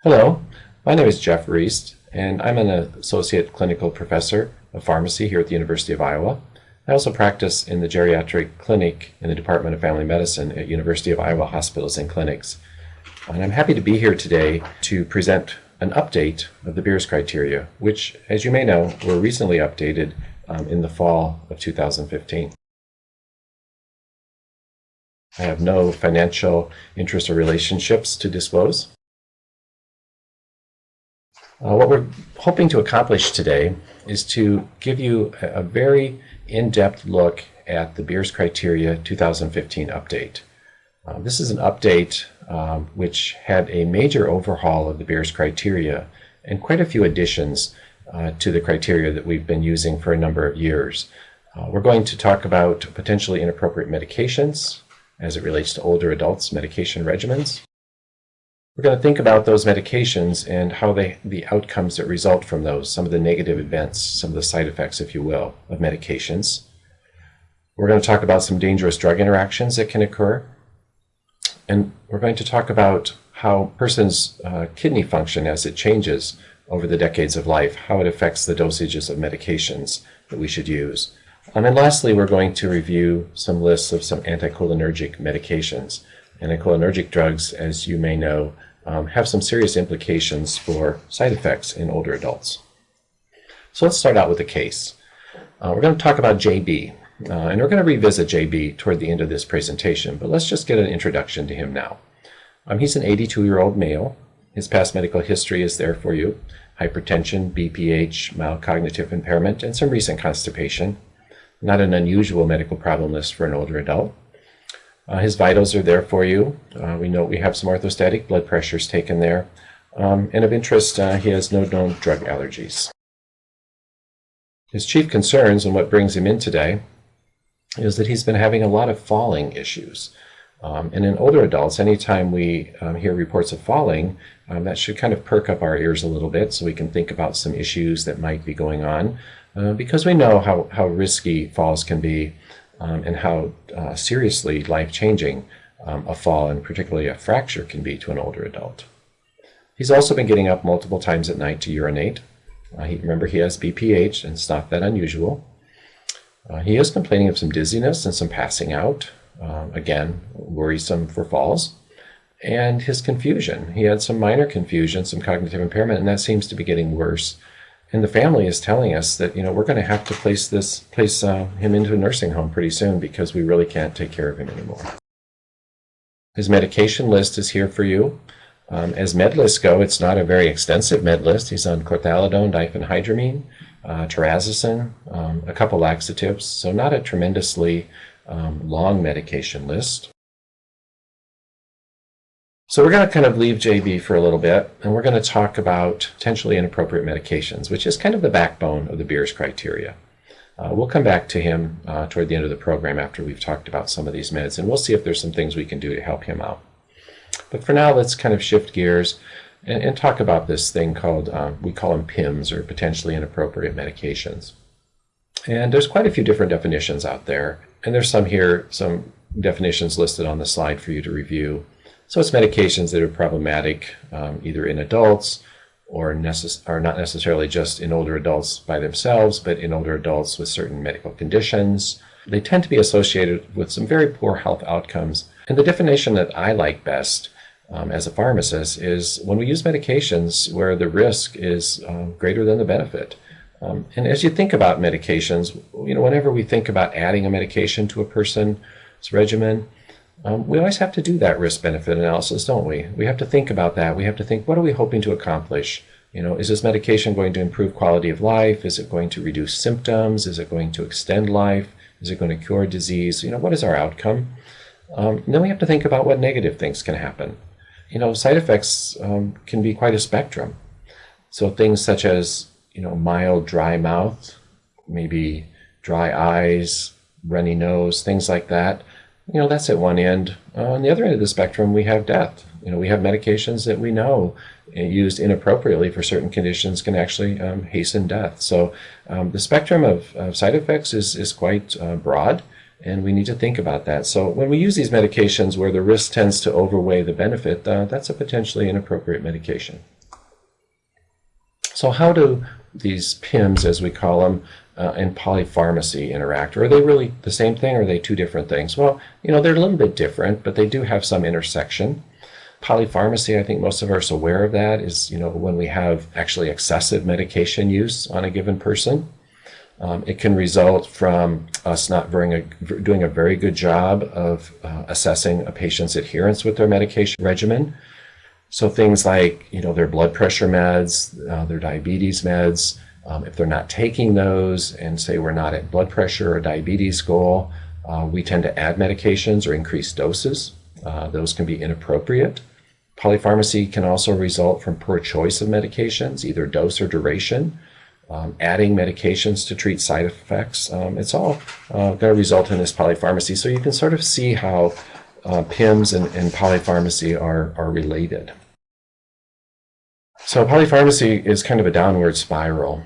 Hello, my name is Jeff Reist, and I'm an Associate Clinical Professor of Pharmacy here at the University of Iowa. I also practice in the Geriatric Clinic in the Department of Family Medicine at University of Iowa Hospitals and Clinics. And I'm happy to be here today to present an update of the Beers criteria, which, as you may know, were recently updated in the fall of 2015. I have no financial interest or relationships to disclose. What we're hoping to accomplish today is to give you a very in-depth look at the Beers criteria 2015 update. This is an update which had a major overhaul of the Beers criteria and quite a few additions to the criteria that we've been using for a number of years. We're going to talk about potentially inappropriate medications as it relates to older adults' medication regimens. We're going to think about those medications and how the outcomes that result from those, some of the negative events, some of the side effects, if you will, of medications. We're going to talk about some dangerous drug interactions that can occur. And we're going to talk about how a person's kidney function as it changes over the decades of life, how it affects the dosages of medications that we should use. And lastly, we're going to review some lists of some anticholinergic medications. Anticholinergic drugs, as you may know, have some serious implications for side effects in older adults. So let's start out with the case. We're going to talk about JB, and we're going to revisit JB toward the end of this presentation, but let's just get an introduction to him now. He's an 82-year-old male. His past medical history is there for you: hypertension, BPH, mild cognitive impairment, and some recent constipation. Not an unusual medical problem list for an older adult. His vitals are there for you. We know we have some orthostatic blood pressures taken there. And of interest, he has no known drug allergies. His chief concerns and what brings him in today is that he's been having a lot of falling issues. And in older adults, anytime we hear reports of falling, that should kind of perk up our ears a little bit so we can think about some issues that might be going on, because we know how risky falls can be. And how seriously life-changing a fall, and particularly a fracture, can be to an older adult. He's also been getting up multiple times at night to urinate. Remember, he has BPH, and it's not that unusual. He is complaining of some dizziness and some passing out, again, worrisome for falls. And his confusion. He had some minor confusion, some cognitive impairment, and that seems to be getting worse. And the family is telling us that, we're going to have to place him into a nursing home pretty soon because we really can't take care of him anymore. His medication list is here for you. As med lists go, it's not a very extensive med list. He's on chlorthalidone, diphenhydramine, terazosin, a couple laxatives, so not a tremendously long medication list. So we're going to kind of leave JB for a little bit, and we're going to talk about potentially inappropriate medications, which is kind of the backbone of the Beers criteria. We'll come back to him toward the end of the program after we've talked about some of these meds, and we'll see if there's some things we can do to help him out. But for now, let's kind of shift gears and talk about this thing called, we call them PIMs, or potentially inappropriate medications. And there's quite a few different definitions out there, and there's some definitions listed on the slide for you to review. So it's medications that are problematic either in adults or not necessarily just in older adults by themselves, but in older adults with certain medical conditions. They tend to be associated with some very poor health outcomes. And the definition that I like best as a pharmacist is when we use medications where the risk is greater than the benefit. And as you think about medications, whenever we think about adding a medication to a person's regimen, we always have to do that risk-benefit analysis, don't we? We have to think about that. We have to think, what are we hoping to accomplish? Is this medication going to improve quality of life? Is it going to reduce symptoms? Is it going to extend life? Is it going to cure disease? What is our outcome? And then we have to think about what negative things can happen. Side effects can be quite a spectrum. So things such as, mild dry mouth, maybe dry eyes, runny nose, things like that. That's at one end. On the other end of the spectrum, we have death. We have medications that we know used inappropriately for certain conditions can actually hasten death. So the spectrum of side effects is quite broad, and we need to think about that. So when we use these medications where the risk tends to overweigh the benefit, that's a potentially inappropriate medication. So how do these PIMs, as we call them, and polypharmacy interact? Or are they really the same thing, or are they two different things? Well, they're a little bit different, but they do have some intersection. Polypharmacy, I think most of us are aware of that, is when we have actually excessive medication use on a given person. It can result from us not doing a very good job of assessing a patient's adherence with their medication regimen. So things like, their blood pressure meds, their diabetes meds, if they're not taking those and say we're not at blood pressure or diabetes goal, we tend to add medications or increase doses. Those can be inappropriate. Polypharmacy can also result from poor choice of medications, either dose or duration. Adding medications to treat side effects. It's all going to result in this polypharmacy. So you can sort of see how PIMs and polypharmacy are related. So polypharmacy is kind of a downward spiral.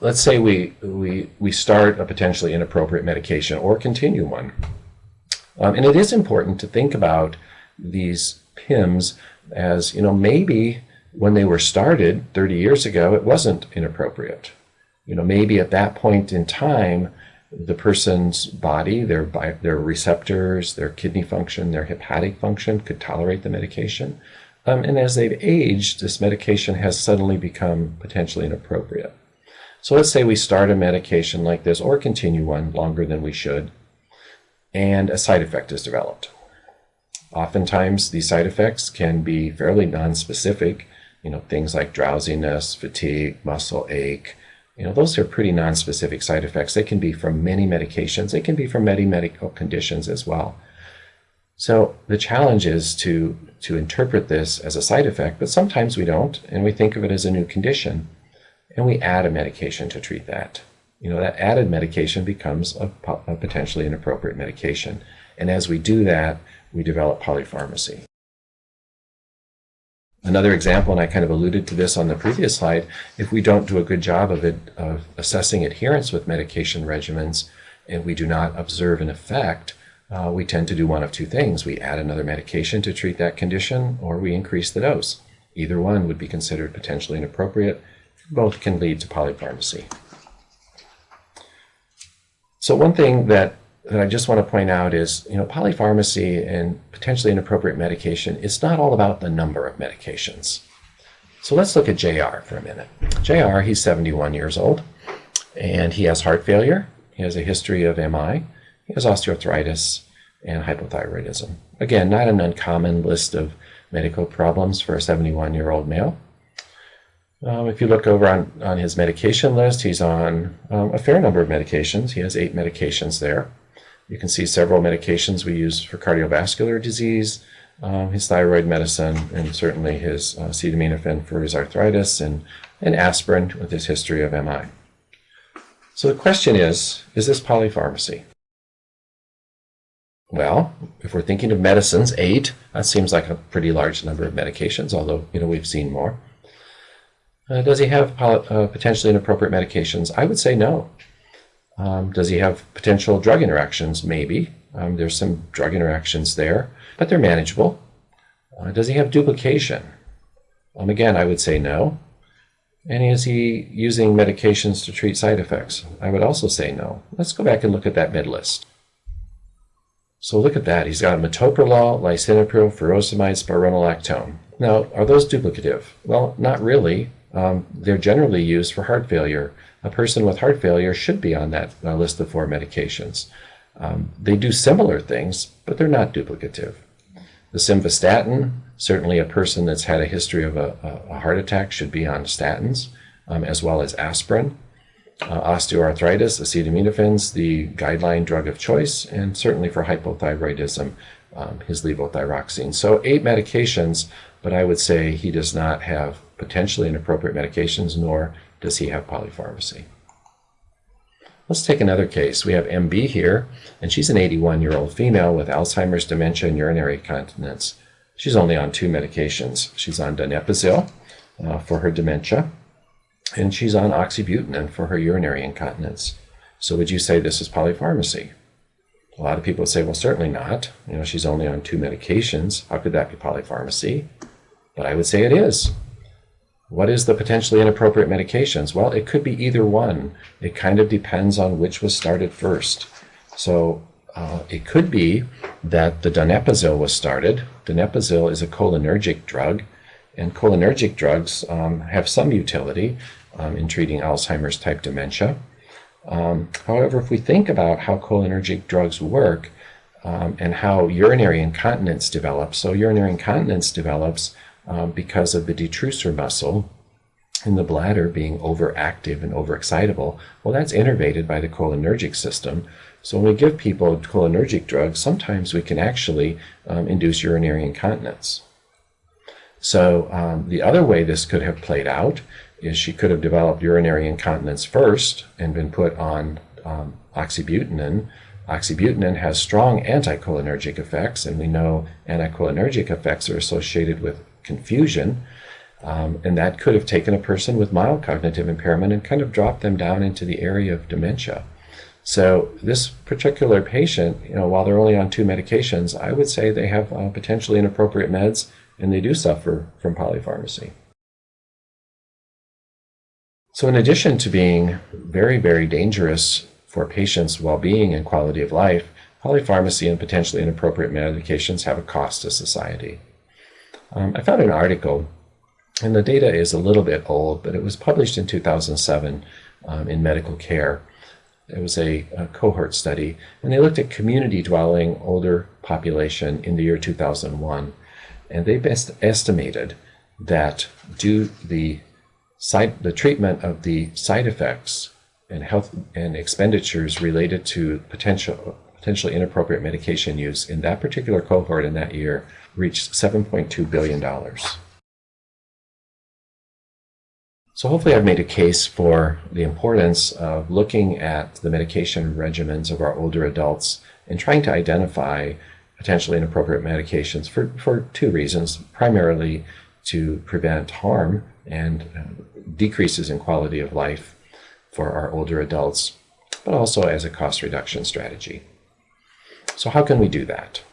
Let's say we start a potentially inappropriate medication or continue one. And it is important to think about these PIMs as, maybe when they were started 30 years ago, it wasn't inappropriate. Maybe at that point in time, the person's body, their receptors, their kidney function, their hepatic function could tolerate the medication. And as they've aged, this medication has suddenly become potentially inappropriate. So let's say we start a medication like this or continue one longer than we should, and a side effect is developed. Oftentimes, these side effects can be fairly nonspecific. Things like drowsiness, fatigue, muscle ache. Those are pretty nonspecific side effects. They can be from many medications. They can be from many medical conditions as well. So the challenge is to interpret this as a side effect, but sometimes we don't, and we think of it as a new condition, and we add a medication to treat that. That added medication becomes a potentially inappropriate medication. And as we do that, we develop polypharmacy. Another example, and I kind of alluded to this on the previous slide, if we don't do a good job of assessing adherence with medication regimens and we do not observe an effect, we tend to do one of two things. We add another medication to treat that condition, or we increase the dose. Either one would be considered potentially inappropriate. Both can lead to polypharmacy. So one thing that I just want to point out is, polypharmacy and potentially inappropriate medication, it's not all about the number of medications. So let's look at JR for a minute. JR, he's 71 years old, and he has heart failure. He has a history of MI. He has osteoarthritis and hypothyroidism. Again, not an uncommon list of medical problems for a 71-year-old male. If you look over on his medication list, he's on a fair number of medications. He has 8 medications there. You can see several medications we use for cardiovascular disease, his thyroid medicine, and certainly his acetaminophen for his arthritis, and aspirin with his history of MI. So the question is this polypharmacy? Well, if we're thinking of medicines, 8, that seems like a pretty large number of medications, although we've seen more. Does he have potentially inappropriate medications? I would say no. Does he have potential drug interactions? Maybe. There's some drug interactions there, but they're manageable. Does he have duplication? Again, I would say no. And is he using medications to treat side effects? I would also say no. Let's go back and look at that mid list. So look at that. He's got metoprolol, lisinopril, furosemide, spironolactone. Now, are those duplicative? Well, not really. They're generally used for heart failure. A person with heart failure should be on that list of 4 medications. They do similar things, but they're not duplicative. The simvastatin, certainly a person that's had a history of a heart attack should be on statins, as well as aspirin. Osteoarthritis, acetaminophen's the guideline drug of choice, and certainly for hypothyroidism, his levothyroxine. So 8 medications, but I would say he does not have potentially inappropriate medications, nor does he have polypharmacy. Let's take another case. We have MB here, and she's an 81-year-old female with Alzheimer's, dementia, and urinary incontinence. She's only on 2 medications. She's on donepezil for her dementia, and she's on oxybutynin for her urinary incontinence. So would you say this is polypharmacy? A lot of people say, well, certainly not. She's only on 2 medications. How could that be polypharmacy? But I would say it is. What is the potentially inappropriate medications? Well, it could be either one. It kind of depends on which was started first. So it could be that the donepezil was started. Donepezil is a cholinergic drug, and cholinergic drugs have some utility in treating Alzheimer's type dementia. However, if we think about how cholinergic drugs work and how urinary incontinence develops, so urinary incontinence develops because of the detrusor muscle in the bladder being overactive and overexcitable. Well, that's innervated by the cholinergic system. So when we give people cholinergic drugs, sometimes we can actually induce urinary incontinence. So the other way this could have played out is she could have developed urinary incontinence first and been put on oxybutynin. Oxybutynin has strong anticholinergic effects, and we know anticholinergic effects are associated with confusion. And that could have taken a person with mild cognitive impairment and kind of dropped them down into the area of dementia. So this particular patient, while they're only on 2 medications, I would say they have potentially inappropriate meds, and they do suffer from polypharmacy. So in addition to being very, very dangerous for patients' well-being and quality of life, polypharmacy and potentially inappropriate medications have a cost to society. I found an article, and the data is a little bit old, but it was published in 2007 in Medical Care. It was a cohort study, and they looked at community-dwelling older population in the year 2001, and they estimated that due the treatment of the side effects and health and expenditures related to potentially inappropriate medication use in that particular cohort in that year reached $7.2 billion. So hopefully I've made a case for the importance of looking at the medication regimens of our older adults and trying to identify potentially inappropriate medications for 2 reasons, primarily to prevent harm and decreases in quality of life for our older adults, but also as a cost reduction strategy. So how can we do that?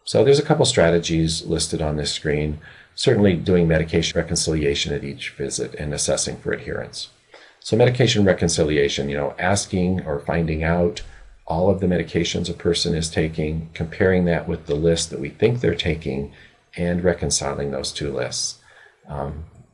So there's a couple strategies listed on this screen. Certainly doing medication reconciliation at each visit and assessing for adherence. So medication reconciliation, asking or finding out all of the medications a person is taking, comparing that with the list that we think they're taking, and reconciling those 2 lists.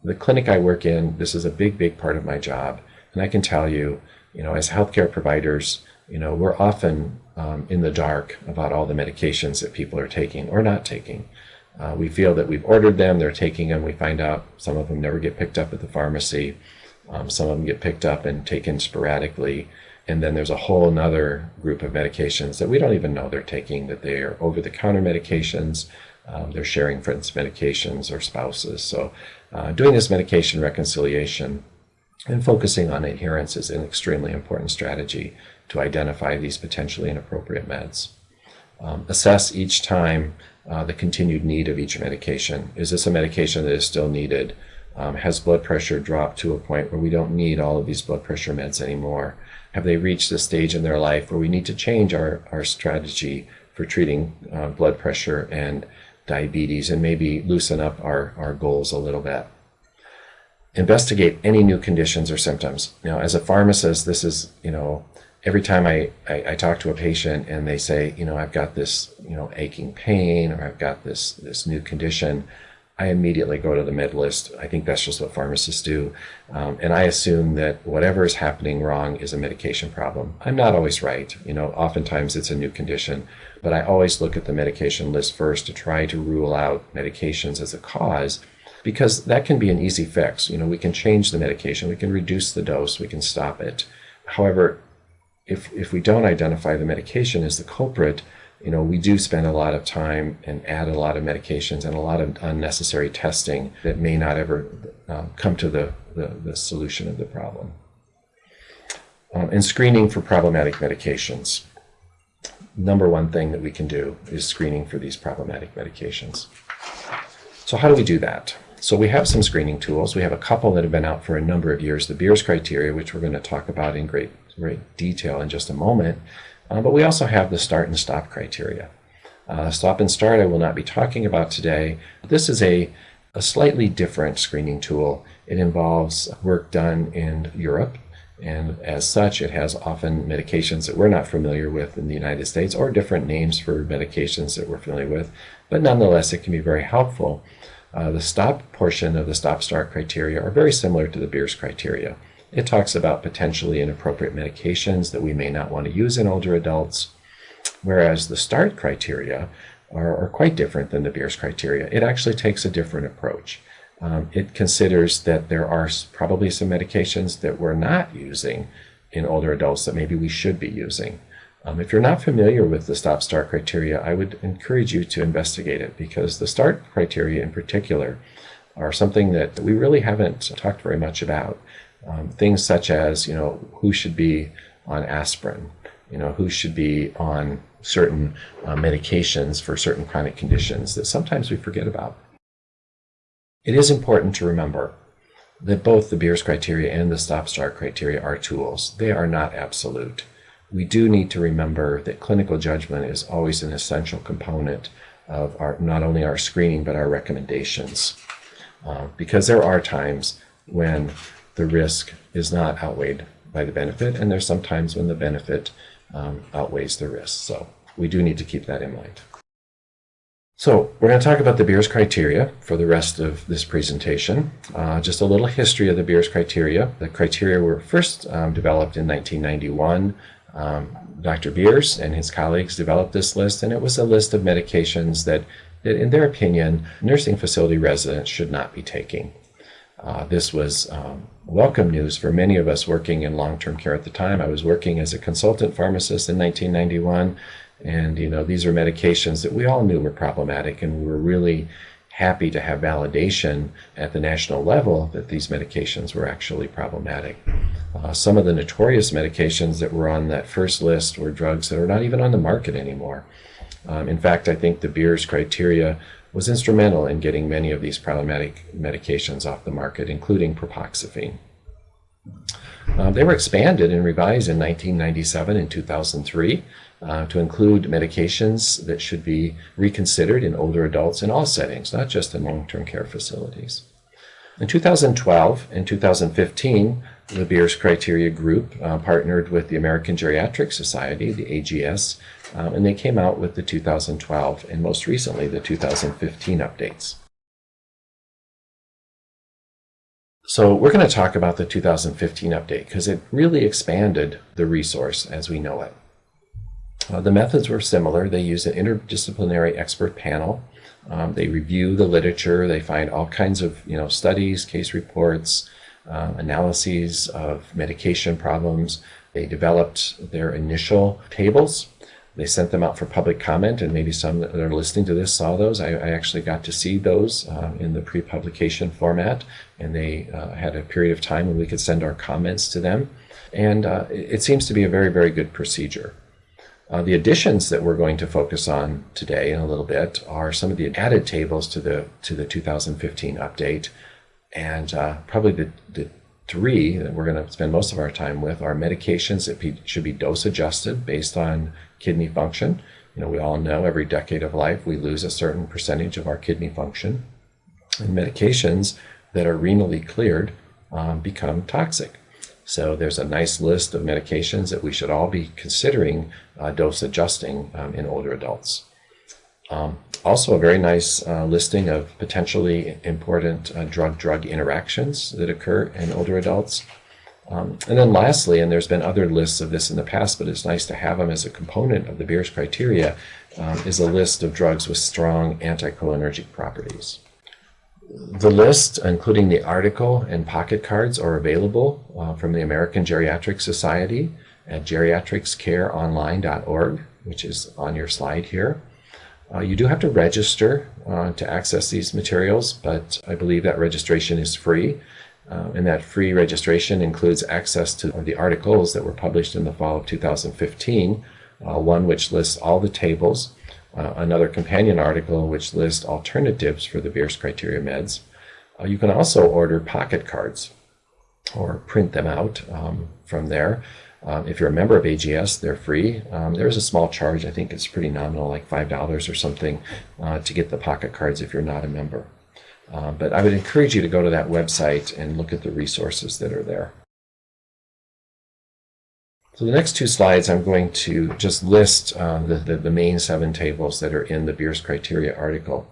The clinic I work in, this is a big, big part of my job. And I can tell you, as healthcare providers, we're often in the dark about all the medications that people are taking or not taking. We feel that we've ordered them, they're taking them. We find out some of them never get picked up at the pharmacy. Some of them get picked up and taken sporadically. And then there's a whole nother group of medications that we don't even know they're taking, that they are over-the-counter medications. They're sharing friends' medications or spouses. So doing this medication reconciliation and focusing on adherence is an extremely important strategy to identify these potentially inappropriate meds. Assess each time the continued need of each medication. Is this a medication that is still needed? Has blood pressure dropped to a point where we don't need all of these blood pressure meds anymore? Have they reached a stage in their life where we need to change our strategy for treating blood pressure and diabetes and maybe loosen up our goals a little bit? Investigate any new conditions or symptoms. As a pharmacist, this is, every time I talk to a patient and they say, I've got this, aching pain, or I've got this new condition, I immediately go to the med list. I think that's just what pharmacists do. And I assume that whatever is happening wrong is a medication problem. I'm not always right. Oftentimes it's a new condition, but I always look at the medication list first to try to rule out medications as a cause, because that can be an easy fix. We can change the medication, we can reduce the dose, we can stop it. However, if we don't identify the medication as the culprit, we do spend a lot of time and add a lot of medications and a lot of unnecessary testing that may not ever come to the solution of the problem. And screening for problematic medications. Number 1 thing that we can do is screening for these problematic medications. So how do we do that? So we have some screening tools. We have a couple that have been out for a number of years. The Beers criteria, which we're going to talk about in great detail in just a moment, But we also have the start and stop criteria. Stop and start I will not be talking about today. This is a slightly different screening tool. It involves work done in Europe, and as such, it has often medications that we're not familiar with in the United States, or different names for medications that we're familiar with, but nonetheless, it can be very helpful. The stop portion of the stop-start criteria are very similar to the Beers criteria. It talks about potentially inappropriate medications that we may not want to use in older adults, whereas the start criteria are quite different than the Beers criteria. It actually takes a different approach. It considers that there are probably some medications that we're not using in older adults that maybe we should be using. If you're not familiar with the stop-start criteria, I would encourage you to investigate it, because the start criteria in particular are something that we really haven't talked very much about. Things such as, who should be on aspirin, who should be on certain medications for certain chronic conditions that sometimes we forget about. It is important to remember that both the Beers criteria and the stop-start criteria are tools. They are not absolute. We do need to remember that clinical judgment is always an essential component of not only our screening but our recommendations, because there are times when the risk is not outweighed by the benefit, and there's some times when the benefit outweighs the risk. So we do need to keep that in mind. So we're going to talk about the Beers criteria for the rest of this presentation. Just a little history of the Beers criteria. The criteria were first developed in 1991. Dr. Beers and his colleagues developed this list, and it was a list of medications that in their opinion, nursing facility residents should not be taking. This was welcome news for many of us working in long-term care at the time. I was working as a consultant pharmacist in 1991, and these are medications that we all knew were problematic, and we were really happy to have validation at the national level that these medications were actually problematic. Some of the notorious medications that were on that first list were drugs that are not even on the market anymore. In fact, I think the Beers criteria was instrumental in getting many of these problematic medications off the market, including propoxyphene. They were expanded and revised in 1997 and 2003 to include medications that should be reconsidered in older adults in all settings, not just in long-term care facilities. In 2012 and 2015, the Beers criteria group partnered with the American Geriatric Society, the AGS, and they came out with the 2012 and most recently the 2015 updates. So we're going to talk about the 2015 update because it really expanded the resource as we know it. The methods were similar. They use an interdisciplinary expert panel. They review the literature. They find all kinds of studies, case reports, analyses of medication problems. They developed their initial tables. They sent them out for public comment, and maybe some that are listening to this saw those. I actually got to see those in the pre-publication format, and they had a period of time when we could send our comments to them. And it seems to be a very, very good procedure. The additions that we're going to focus on today in a little bit are some of the added tables to the 2015 update, and probably the three that we're going to spend most of our time with are medications that should be dose adjusted based on kidney function. We all know every decade of life we lose a certain percentage of our kidney function, and medications that are renally cleared become toxic. So there's a nice list of medications that we should all be considering dose adjusting in older adults. Also a very nice listing of potentially important drug-drug interactions that occur in older adults. And then lastly, and there's been other lists of this in the past, but it's nice to have them as a component of the Beers criteria, is a list of drugs with strong anticholinergic properties. The list, including the article and pocket cards, are available from the American Geriatric Society at geriatricscareonline.org, which is on your slide here. You do have to register to access these materials, but I believe that registration is free. And that free registration includes access to the articles that were published in the fall of 2015, one which lists all the tables, another companion article which lists alternatives for the Beers criteria meds. You can also order pocket cards or print them out from there. If you're a member of AGS, they're free. There is a small charge. I think it's pretty nominal, like $5 or something, to get the pocket cards if you're not a member. But I would encourage you to go to that website and look at the resources that are there. So the next 2 slides, I'm going to just list the main 7 tables that are in the Beers criteria article.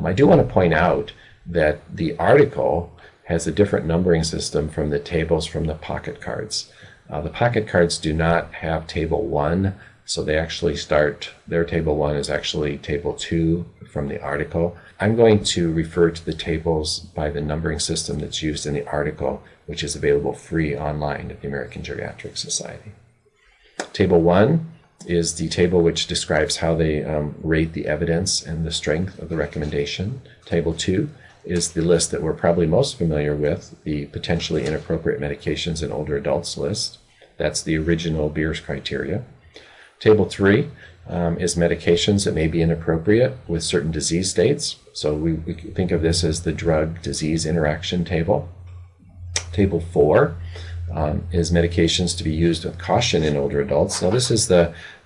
I do want to point out that the article has a different numbering system from the tables from the pocket cards. The pocket cards do not have table 1, so they actually start, their table 1 is actually table 2 from the article. I'm going to refer to the tables by the numbering system that's used in the article, which is available free online at the American Geriatric Society. Table 1 is the table which describes how they rate the evidence and the strength of the recommendation. Table 2 is the list that we're probably most familiar with, the potentially inappropriate medications in older adults list. That's the original Beers criteria. Table 3 is medications that may be inappropriate with certain disease states. So we think of this as the drug-disease interaction table. Table 4 is medications to be used with caution in older adults. Now this is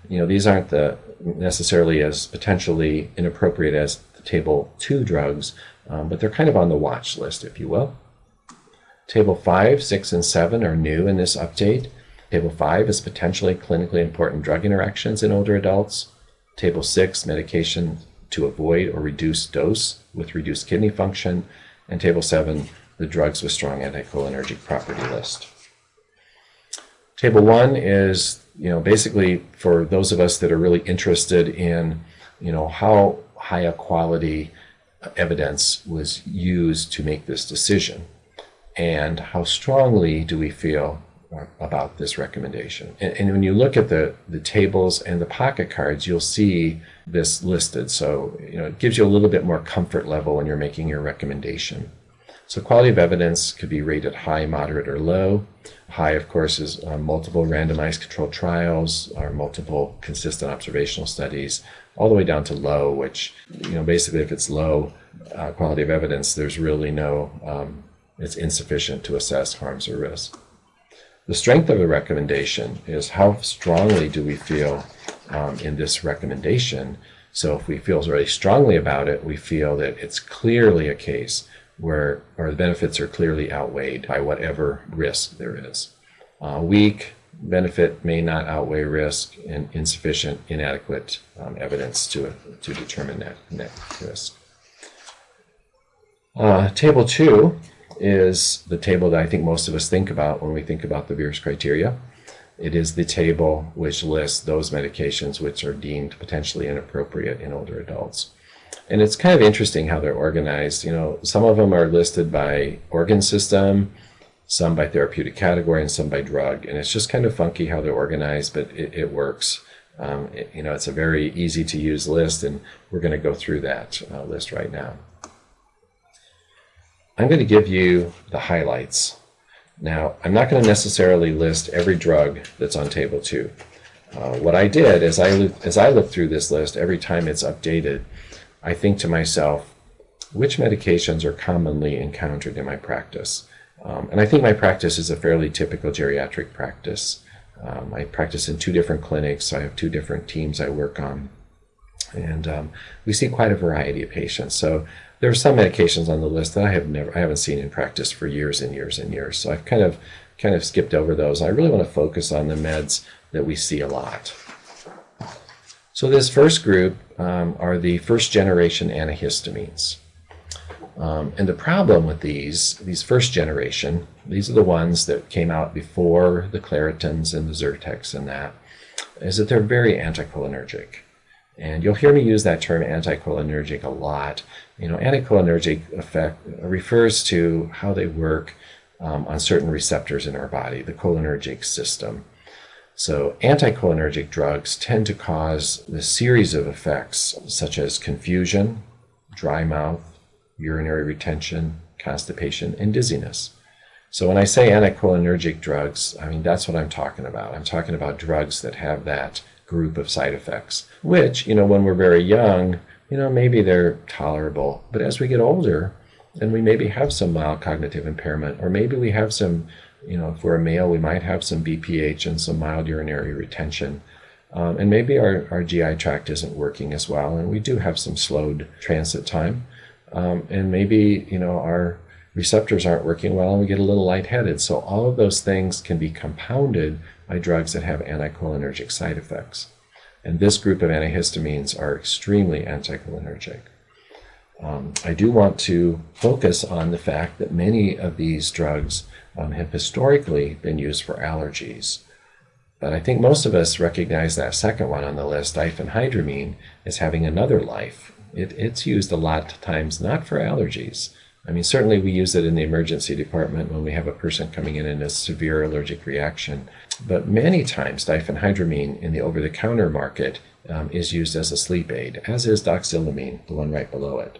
these aren't necessarily as potentially inappropriate as the table 2 drugs, but they're kind of on the watch list, if you will. Table 5, 6, and 7 are new in this update. Table 5 is potentially clinically important drug interactions in older adults. Table 6, medication to avoid or reduce dose with reduced kidney function. And Table 7, the drugs with strong anticholinergic property list. Table 1 is, basically for those of us that are really interested in, how high a quality evidence was used to make this decision, and how strongly do we feel about this recommendation. And when you look at the tables and the pocket cards, you'll see this listed. So, it gives you a little bit more comfort level when you're making your recommendation. So quality of evidence could be rated high, moderate, or low. High, of course, is multiple randomized controlled trials or multiple consistent observational studies, all the way down to low, which, basically if it's low quality of evidence, there's really it's insufficient to assess harms or risks. The strength of the recommendation is how strongly do we feel in this recommendation. So if we feel very strongly about it, we feel that it's clearly a case where the benefits are clearly outweighed by whatever risk there is. Weak benefit may not outweigh risk, and insufficient, inadequate evidence to determine that risk. Table 2 is the table that I think most of us think about when we think about the Beers criteria. It is the table which lists those medications which are deemed potentially inappropriate in older adults. And it's kind of interesting how they're organized. Some of them are listed by organ system, some by therapeutic category, and some by drug. And it's just kind of funky how they're organized, but it works. It's a very easy to use list, and we're going to go through that list right now. I'm going to give you the highlights. Now, I'm not going to necessarily list every drug that's on table 2. What I did is as I look through this list, every time it's updated, I think to myself, which medications are commonly encountered in my practice? And I think my practice is a fairly typical geriatric practice. I practice in 2 different clinics, so I have 2 different teams I work on. And we see quite a variety of patients. So there are some medications on the list that I haven't seen in practice for years and years and years. So I've kind of skipped over those. I really want to focus on the meds that we see a lot. So this first group are the first generation antihistamines. And the problem with these first generation, these are the ones that came out before the Claritins and the Zyrtecs and that, is that they're very anticholinergic. And you'll hear me use that term anticholinergic a lot. Anticholinergic effect refers to how they work on certain receptors in our body, the cholinergic system. So anticholinergic drugs tend to cause a series of effects such as confusion, dry mouth, urinary retention, constipation, and dizziness. So when I say anticholinergic drugs, that's what I'm talking about. I'm talking about drugs that have that group of side effects, which, when we're very young, maybe they're tolerable. But as we get older, and we maybe have some mild cognitive impairment, or maybe we have some If we're a male, we might have some BPH and some mild urinary retention. And maybe our GI tract isn't working as well, and we do have some slowed transit time. And maybe, our receptors aren't working well and we get a little lightheaded. So all of those things can be compounded by drugs that have anticholinergic side effects. And this group of antihistamines are extremely anticholinergic. I do want to focus on the fact that many of these drugs have historically been used for allergies. But I think most of us recognize that second one on the list, diphenhydramine, as having another life. It's used a lot of times not for allergies. I mean, certainly we use it in the emergency department when we have a person coming in a severe allergic reaction. But many times diphenhydramine in the over-the-counter market is used as a sleep aid, as is doxylamine, the one right below it.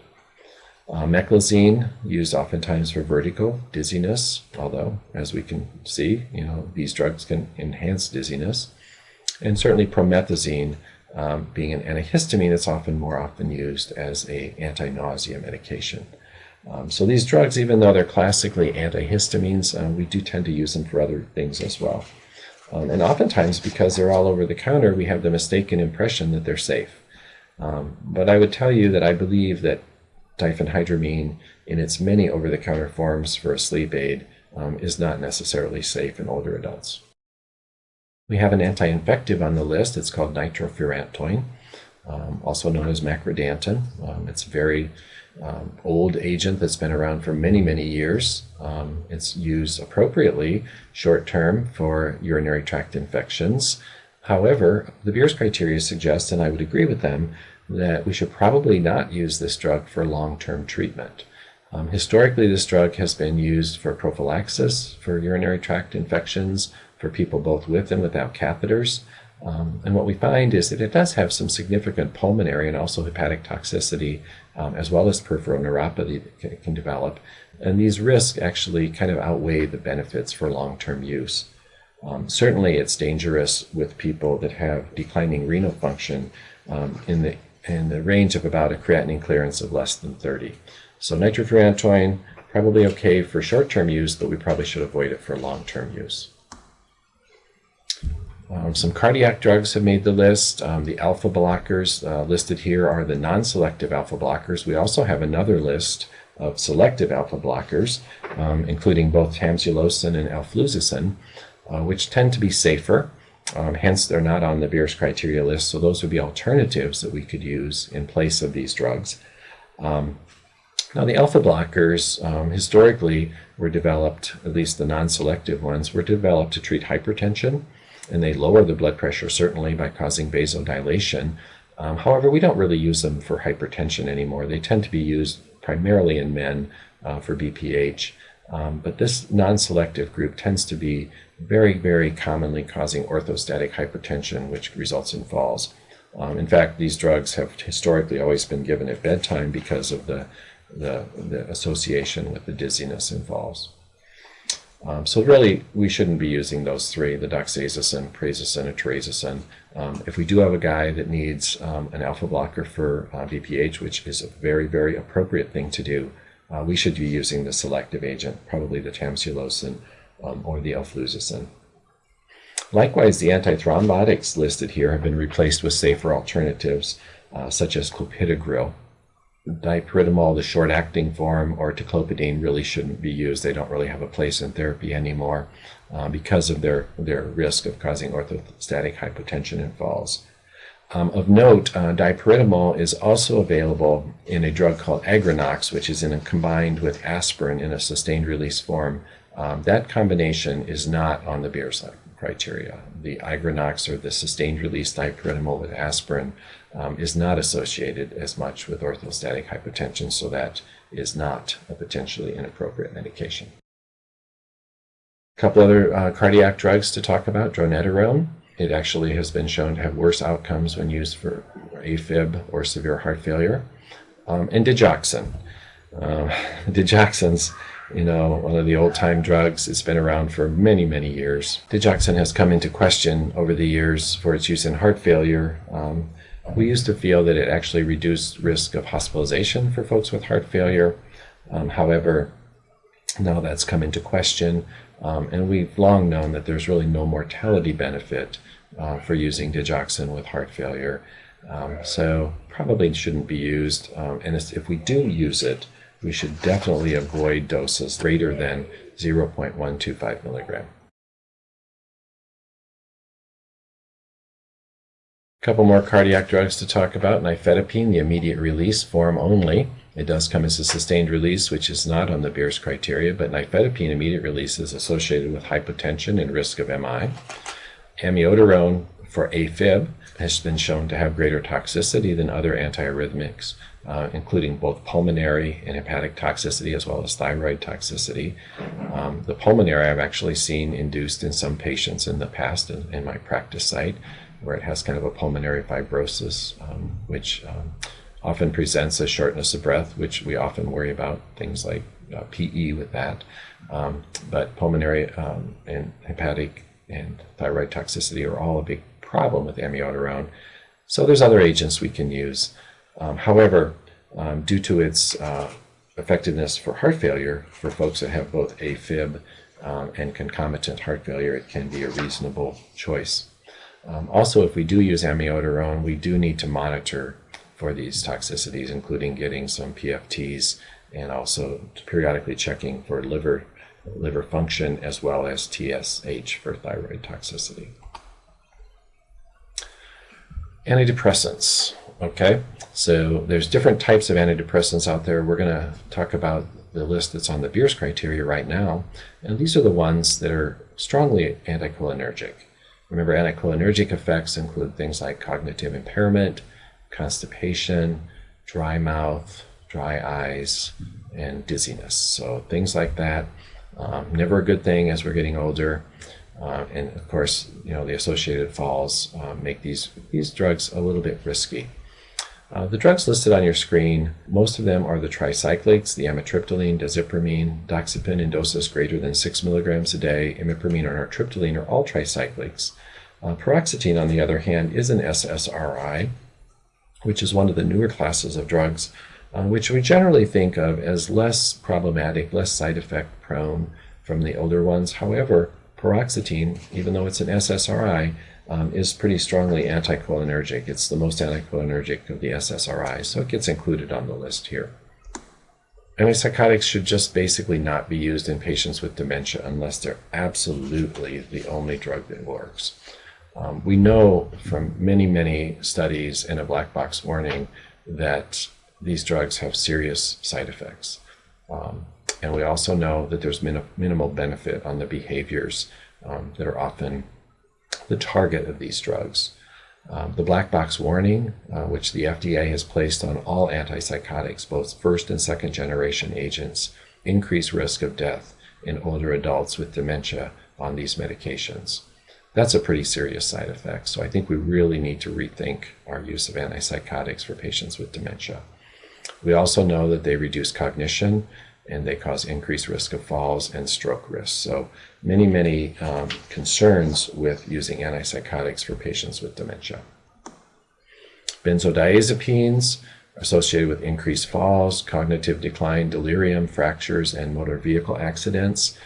Meclizine, used oftentimes for vertigo, dizziness, although, as we can see, these drugs can enhance dizziness. And certainly promethazine, being an antihistamine, it's more often used as an anti-nausea medication. So these drugs, even though they're classically antihistamines, we do tend to use them for other things as well. And oftentimes, because they're all over the counter, we have the mistaken impression that they're safe. But I would tell you that I believe that diphenhydramine, in its many over-the-counter forms for a sleep aid, is not necessarily safe in older adults. We have an anti-infective on the list. It's called nitrofurantoin, also known as macrodantin. It's a very old agent that's been around for many, many years. It's used appropriately short-term for urinary tract infections. However, the Beers criteria suggest, and I would agree with them, that we should probably not use this drug for long-term treatment. Historically, this drug has been used for prophylaxis for urinary tract infections for people both with and without catheters. And what we find is that it does have some significant pulmonary and also hepatic toxicity, as well as peripheral neuropathy that can develop. And these risks actually kind of outweigh the benefits for long-term use. Certainly, it's dangerous with people that have declining renal function in the range of about a creatinine clearance of less than 30. So nitrofurantoin, probably okay for short-term use, but we probably should avoid it for long-term use. Some cardiac drugs have made the list. The alpha blockers listed here are the non-selective alpha blockers. We also have another list of selective alpha blockers, including both tamsulosin and alfluzicin, which tend to be safer. Hence, they're not on the Beers criteria list, so those would be alternatives that we could use in place of these drugs. Now, the alpha blockers historically were developed, at least the non-selective ones, were developed to treat hypertension, and they lower the blood pressure certainly by causing vasodilation. However, we don't really use them for hypertension anymore. They tend to be used primarily in men for BPH. But this non-selective group tends to be very, very commonly causing orthostatic hypertension, which results in falls. In fact, these drugs have historically always been given at bedtime because of the association with the dizziness and falls. So really, we shouldn't be using those three, the doxazosin, prazosin, and terazosin. If we do have a guy that needs an alpha blocker for BPH, which is a very, very appropriate thing to do, we should be using the selective agent, probably the tamsulosin or the alfluzicin. Likewise, the antithrombotics listed here have been replaced with safer alternatives, such as clopidogrel. Dipyridamole, the short-acting form, or taclopidine really shouldn't be used. They don't really have a place in therapy anymore because of their risk of causing orthostatic hypotension and falls. Of note, dipyridamole is also available in a drug called Agrinox, which is combined with aspirin in a sustained-release form. That combination is not on the Beers criteria. The Agrinox, or the sustained-release dipyridamole with aspirin, is not associated as much with orthostatic hypotension, so that is not a potentially inappropriate medication. A couple other cardiac drugs to talk about. Dronedarone. It actually has been shown to have worse outcomes when used for AFib or severe heart failure. And digoxin. Digoxin's, one of the old-time drugs. It's been around for many, many years. Digoxin has come into question over the years for its use in heart failure. We used to feel that it actually reduced risk of hospitalization for folks with heart failure. However, Now that's come into question, and we've long known that there's really no mortality benefit for using digoxin with heart failure. So probably shouldn't be used, and if we do use it, we should definitely avoid doses greater than 0.125 milligram. A couple more cardiac drugs to talk about. Nifedipine, the immediate release form only. It does come as a sustained release, which is not on the Beers criteria, but nifedipine immediate release is associated with hypotension and risk of MI. Amiodarone for AFib has been shown to have greater toxicity than other antiarrhythmics, including both pulmonary and hepatic toxicity as well as thyroid toxicity. The pulmonary I've actually seen induced in some patients in the past in my practice site, where it has kind of a pulmonary fibrosis, which often presents as shortness of breath, which we often worry about, things like PE with that. But pulmonary and hepatic and thyroid toxicity are all a big problem with amiodarone. So there's other agents we can use. However, due to its effectiveness for heart failure, for folks that have both AFib and concomitant heart failure, it can be a reasonable choice. Also, if we do use amiodarone, we do need to monitor for these toxicities, including getting some PFTs and also periodically checking for liver function as well as TSH for thyroid toxicity. Antidepressants. Okay, so there's different types of antidepressants out there. We're going to talk about the list that's on the Beers criteria right now, and these are the ones that are strongly anticholinergic. Remember, anticholinergic effects include things like cognitive impairment, constipation, dry mouth, dry eyes, and dizziness. So things like that, never a good thing as we're getting older. And of course, the associated falls make these drugs a little bit risky. The drugs listed on your screen, most of them are the tricyclics, the amitriptyline, diazepamine, doxepin in doses greater than 6 milligrams a day, imipramine or nortriptyline are all tricyclics. Paroxetine, on the other hand, is an SSRI, which is one of the newer classes of drugs, which we generally think of as less problematic, less side effect prone from the older ones. However, paroxetine, even though it's an SSRI, is pretty strongly anticholinergic. It's the most anticholinergic of the SSRIs, so it gets included on the list here. Antipsychotics should just basically not be used in patients with dementia unless they're absolutely the only drug that works. We know from many, many studies and a black box warning that these drugs have serious side effects. And we also know that there's minimal benefit on the behaviors that are often the target of these drugs. The black box warning, which the FDA has placed on all antipsychotics, both first and second generation agents, increase risk of death in older adults with dementia on these medications. That's a pretty serious side effect. So I think we really need to rethink our use of antipsychotics for patients with dementia. We also know that they reduce cognition and they cause increased risk of falls and stroke risk. So many concerns with using antipsychotics for patients with dementia. Benzodiazepines are associated with increased falls, cognitive decline, delirium, fractures, and motor vehicle accidents.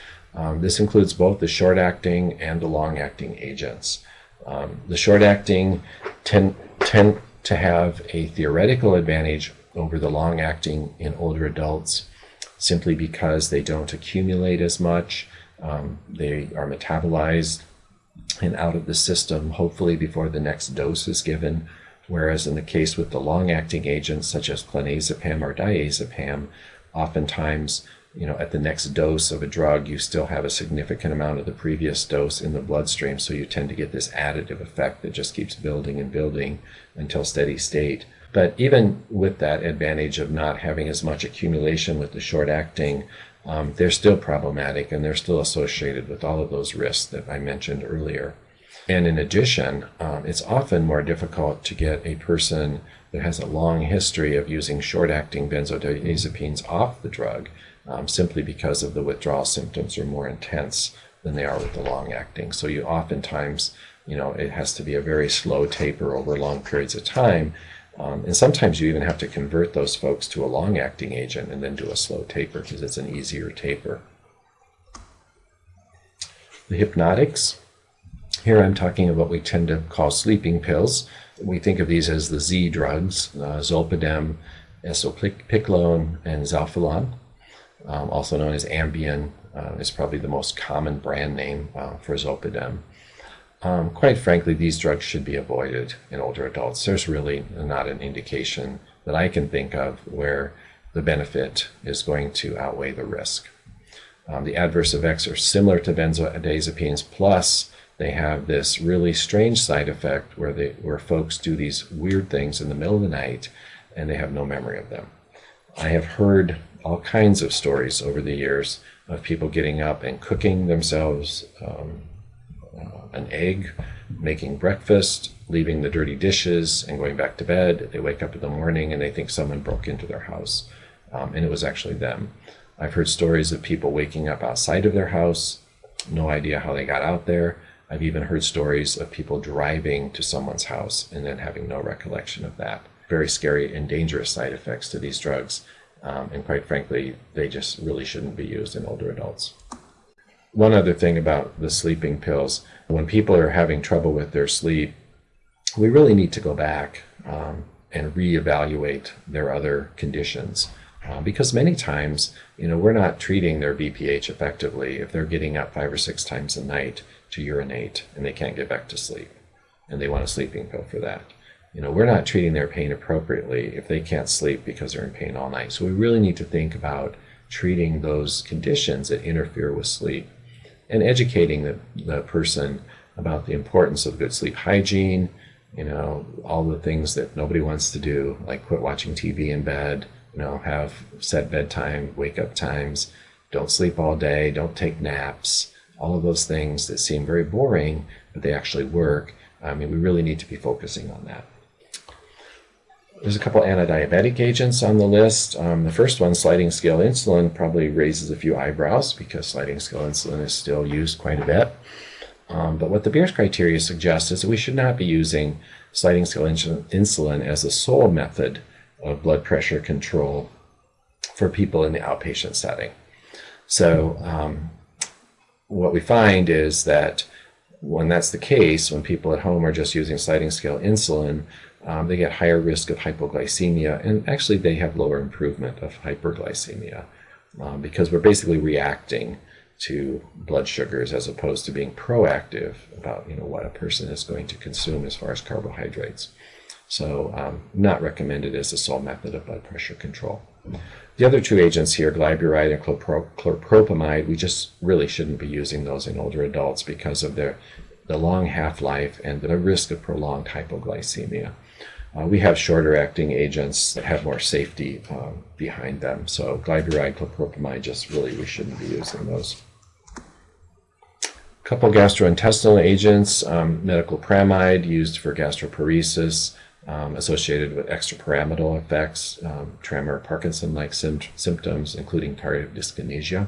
This includes both the short-acting and the long-acting agents. The short-acting tend to have a theoretical advantage over the long-acting in older adults simply because they don't accumulate as much. They are metabolized and out of the system, hopefully before the next dose is given, whereas in the case with the long-acting agents such as clonazepam or diazepam, oftentimes at the next dose of a drug, you still have a significant amount of the previous dose in the bloodstream, so you tend to get this additive effect that just keeps building and building until steady state. But even with that advantage of not having as much accumulation with the short-acting, they're still problematic and they're still associated with all of those risks that I mentioned earlier. And in addition, it's often more difficult to get a person that has a long history of using short-acting benzodiazepines off the drug, simply because of the withdrawal symptoms are more intense than they are with the long-acting. So you oftentimes, it has to be a very slow taper over long periods of time. And sometimes you even have to convert those folks to a long-acting agent and then do a slow taper because it's an easier taper. The hypnotics, here I'm talking about what we tend to call sleeping pills. We think of these as the Z drugs, zolpidem, esopiclone, and zalphalon, also known as Ambien, is probably the most common brand name for zolpidem. Quite frankly, these drugs should be avoided in older adults. There's really not an indication that I can think of where the benefit is going to outweigh the risk. The adverse effects are similar to benzodiazepines, plus they have this really strange side effect where folks do these weird things in the middle of the night and they have no memory of them. I have heard all kinds of stories over the years of people getting up and cooking themselves an egg, making breakfast, leaving the dirty dishes, and going back to bed. They wake up in the morning and they think someone broke into their house, and it was actually them. I've heard stories of people waking up outside of their house, no idea how they got out there. I've even heard stories of people driving to someone's house and then having no recollection of that. Very scary and dangerous side effects to these drugs, and quite frankly, they just really shouldn't be used in older adults. One other thing about the sleeping pills, when people are having trouble with their sleep, we really need to go back and reevaluate their other conditions. Because many times, we're not treating their BPH effectively if they're getting up 5 or 6 times a night to urinate and they can't get back to sleep and they want a sleeping pill for that. We're not treating their pain appropriately if they can't sleep because they're in pain all night. So we really need to think about treating those conditions that interfere with sleep and educating the person about the importance of good sleep hygiene, all the things that nobody wants to do, like quit watching TV in bed, have set bedtime, wake up times, don't sleep all day, don't take naps, all of those things that seem very boring, but they actually work. We really need to be focusing on that. There's a couple anti-diabetic agents on the list. The first one, sliding scale insulin, probably raises a few eyebrows because sliding scale insulin is still used quite a bit. But what the Beers criteria suggests is that we should not be using sliding scale insulin as a sole method of blood pressure control for people in the outpatient setting. So what we find is that when that's the case, when people at home are just using sliding scale insulin, they get higher risk of hypoglycemia, and actually they have lower improvement of hyperglycemia because we're basically reacting to blood sugars as opposed to being proactive about what a person is going to consume as far as carbohydrates. So not recommended as a sole method of blood pressure control. The other two agents here, glyburide and chlorpropamide, we just really shouldn't be using those in older adults because of the long half-life and the risk of prolonged hypoglycemia. We have shorter acting agents that have more safety behind them. So glyburide, chlorpropamide, just really we shouldn't be using those. A couple gastrointestinal agents, metoclopramide used for gastroparesis, associated with extrapyramidal effects, tremor, Parkinson-like symptoms, including tardive dyskinesia.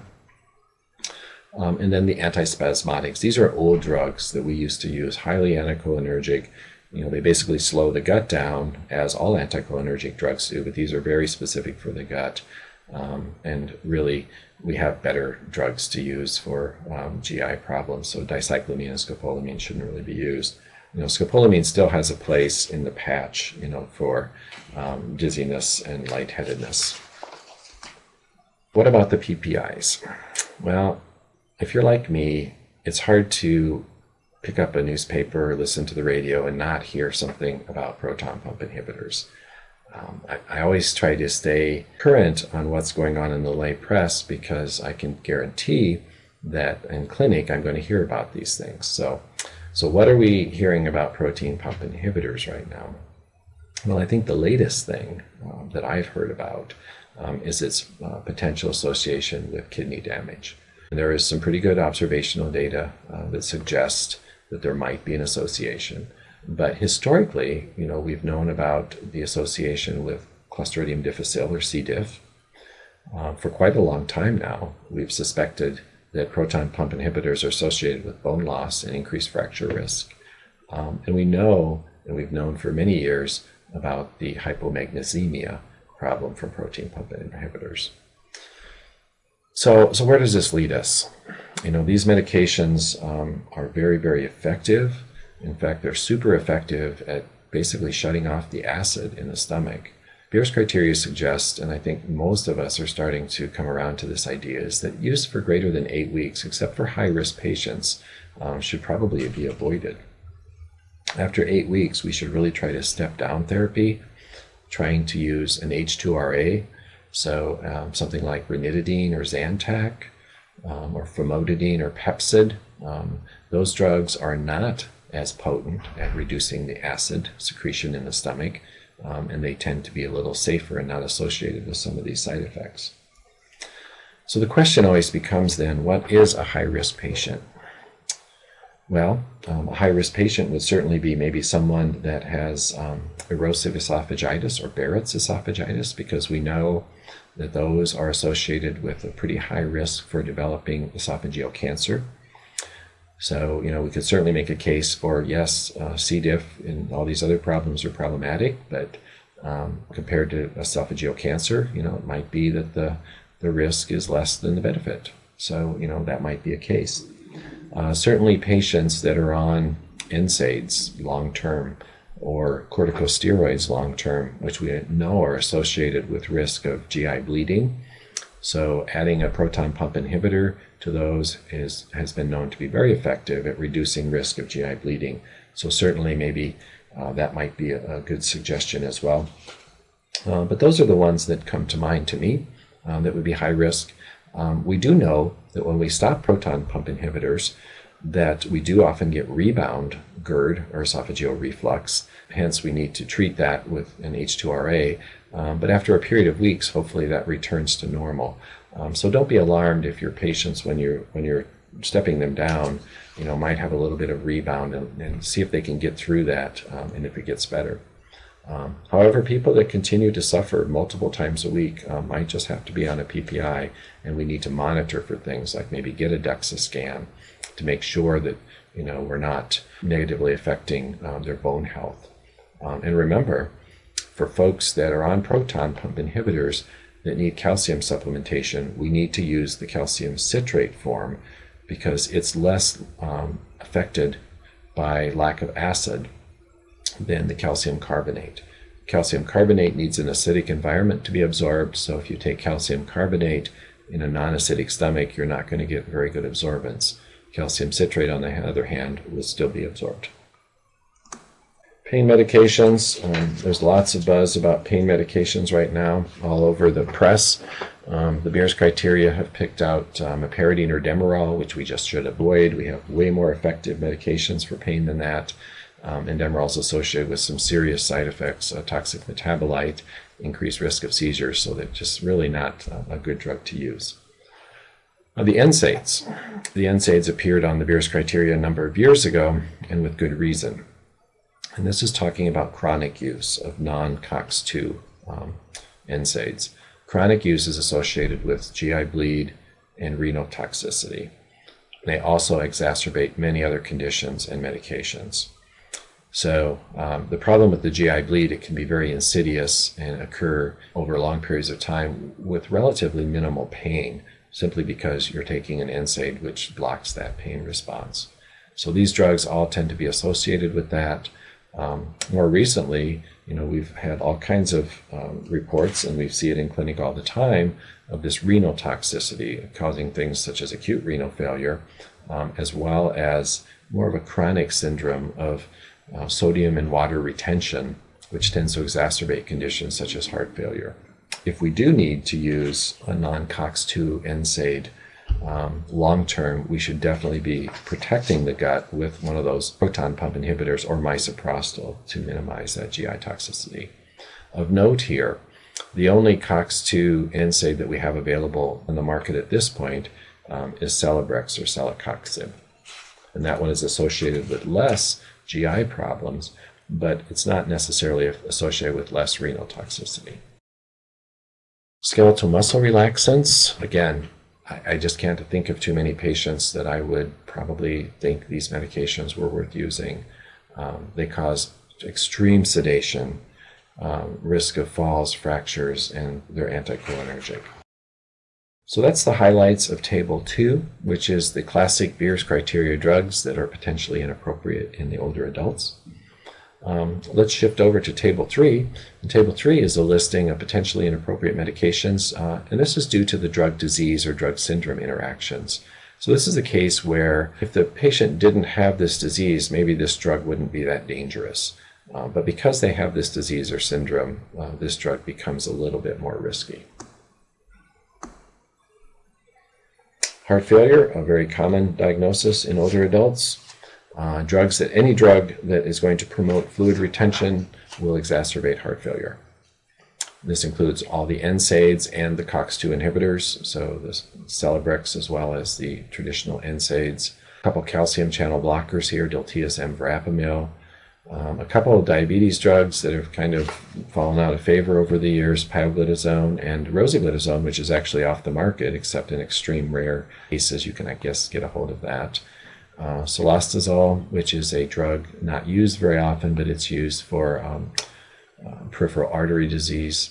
And then the antispasmodics. These are old drugs that we used to use, highly anticholinergic. They basically slow the gut down, as all anticholinergic drugs do, but these are very specific for the gut. And really, we have better drugs to use for GI problems. So dicyclomine and scopolamine shouldn't really be used. Scopolamine still has a place in the patch, for dizziness and lightheadedness. What about the PPIs? Well, if you're like me, it's hard to pick up a newspaper or listen to the radio and not hear something about proton pump inhibitors. I always try to stay current on what's going on in the lay press because I can guarantee that in clinic I'm going to hear about these things. So what are we hearing about proton pump inhibitors right now? Well, I think the latest thing that I've heard about is its potential association with kidney damage. And there is some pretty good observational data that suggests that there might be an association. But historically, we've known about the association with Clostridium difficile, or C. diff. For quite a long time now, we've suspected that proton pump inhibitors are associated with bone loss and increased fracture risk. And we know, and we've known for many years, about the hypomagnesemia problem from proton pump inhibitors. So where does this lead us? These medications are very, very effective. In fact, they're super effective at basically shutting off the acid in the stomach. Beer's criteria suggests, and I think most of us are starting to come around to this idea, is that use for greater than 8 weeks, except for high-risk patients, should probably be avoided. After 8 weeks, we should really try to step down therapy, trying to use an H2RA, so something like ranitidine or Zantac, or famotidine or Pepcid. Those drugs are not as potent at reducing the acid secretion in the stomach, and they tend to be a little safer and not associated with some of these side effects. So the question always becomes then, what is a high-risk patient? Well, a high-risk patient would certainly be maybe someone that has erosive esophagitis or Barrett's esophagitis, because we know that those are associated with a pretty high risk for developing esophageal cancer. So, we could certainly make a case for, yes, C. diff and all these other problems are problematic, but compared to esophageal cancer, it might be that the risk is less than the benefit. So, that might be a case. Certainly patients that are on NSAIDs long-term or corticosteroids long-term, which we know are associated with risk of GI bleeding. So adding a proton pump inhibitor to those has been known to be very effective at reducing risk of GI bleeding. So certainly maybe that might be a good suggestion as well. But those are the ones that come to mind to me that would be high risk. We do know that when we stop proton pump inhibitors, that we do often get rebound GERD or esophageal reflux. Hence, we need to treat that with an H2RA. But after a period of weeks, hopefully that returns to normal. So don't be alarmed if your patients, when you're stepping them down, might have a little bit of rebound, and see if they can get through that and if it gets better. However, people that continue to suffer multiple times a week might just have to be on a PPI, and we need to monitor for things like maybe get a DEXA scan to make sure that we're not negatively affecting their bone health. And remember, for folks that are on proton pump inhibitors that need calcium supplementation, we need to use the calcium citrate form because it's less affected by lack of acid than the calcium carbonate. Calcium carbonate needs an acidic environment to be absorbed, so if you take calcium carbonate in a non-acidic stomach, you're not going to get very good absorbance. Calcium citrate, on the other hand, will still be absorbed. Pain medications. There's lots of buzz about pain medications right now all over the press. The Beers criteria have picked out meperidine or Demerol, which we just should avoid. We have way more effective medications for pain than that. And Demerol is associated with some serious side effects, a toxic metabolite, increased risk of seizures, so they're just really not a good drug to use. The NSAIDs. The NSAIDs appeared on the Beers criteria a number of years ago, and with good reason. And this is talking about chronic use of non-COX-2 NSAIDs. Chronic use is associated with GI bleed and renal toxicity. They also exacerbate many other conditions and medications. So the problem with the GI bleed, it can be very insidious and occur over long periods of time with relatively minimal pain, simply because you're taking an NSAID which blocks that pain response. So these drugs all tend to be associated with that. More recently, we've had all kinds of reports, and we see it in clinic all the time, of this renal toxicity causing things such as acute renal failure, as well as more of a chronic syndrome of sodium and water retention, which tends to exacerbate conditions such as heart failure. If we do need to use a non-COX-2 NSAID long-term, we should definitely be protecting the gut with one of those proton pump inhibitors or misoprostol to minimize that GI toxicity. Of note here, the only COX-2 NSAID that we have available on the market at this point is Celebrex or celecoxib. And that one is associated with less GI problems, but it's not necessarily associated with less renal toxicity. Skeletal muscle relaxants, again, I just can't think of too many patients that I would probably think these medications were worth using. They cause extreme sedation, risk of falls, fractures, and they're anticholinergic. So that's the highlights of Table 2, which is the classic Beers criteria drugs that are potentially inappropriate in the older adults. Let's shift over to Table 3. And Table 3 is a listing of potentially inappropriate medications, and this is due to the drug disease or drug syndrome interactions. So this is a case where if the patient didn't have this disease, maybe this drug wouldn't be that dangerous. But because they have this disease or syndrome, this drug becomes a little bit more risky. Heart failure, a very common diagnosis in older adults. Any drug that is going to promote fluid retention will exacerbate heart failure. This includes all the NSAIDs and the COX-2 inhibitors, so the Celebrex as well as the traditional NSAIDs. A couple calcium channel blockers here, diltiazem, verapamil. A couple of diabetes drugs that have kind of fallen out of favor over the years, pioglitazone and rosiglitazone, which is actually off the market, except in extreme rare cases you can, I guess, get a hold of that. Solostazole, which is a drug not used very often, but it's used for peripheral artery disease.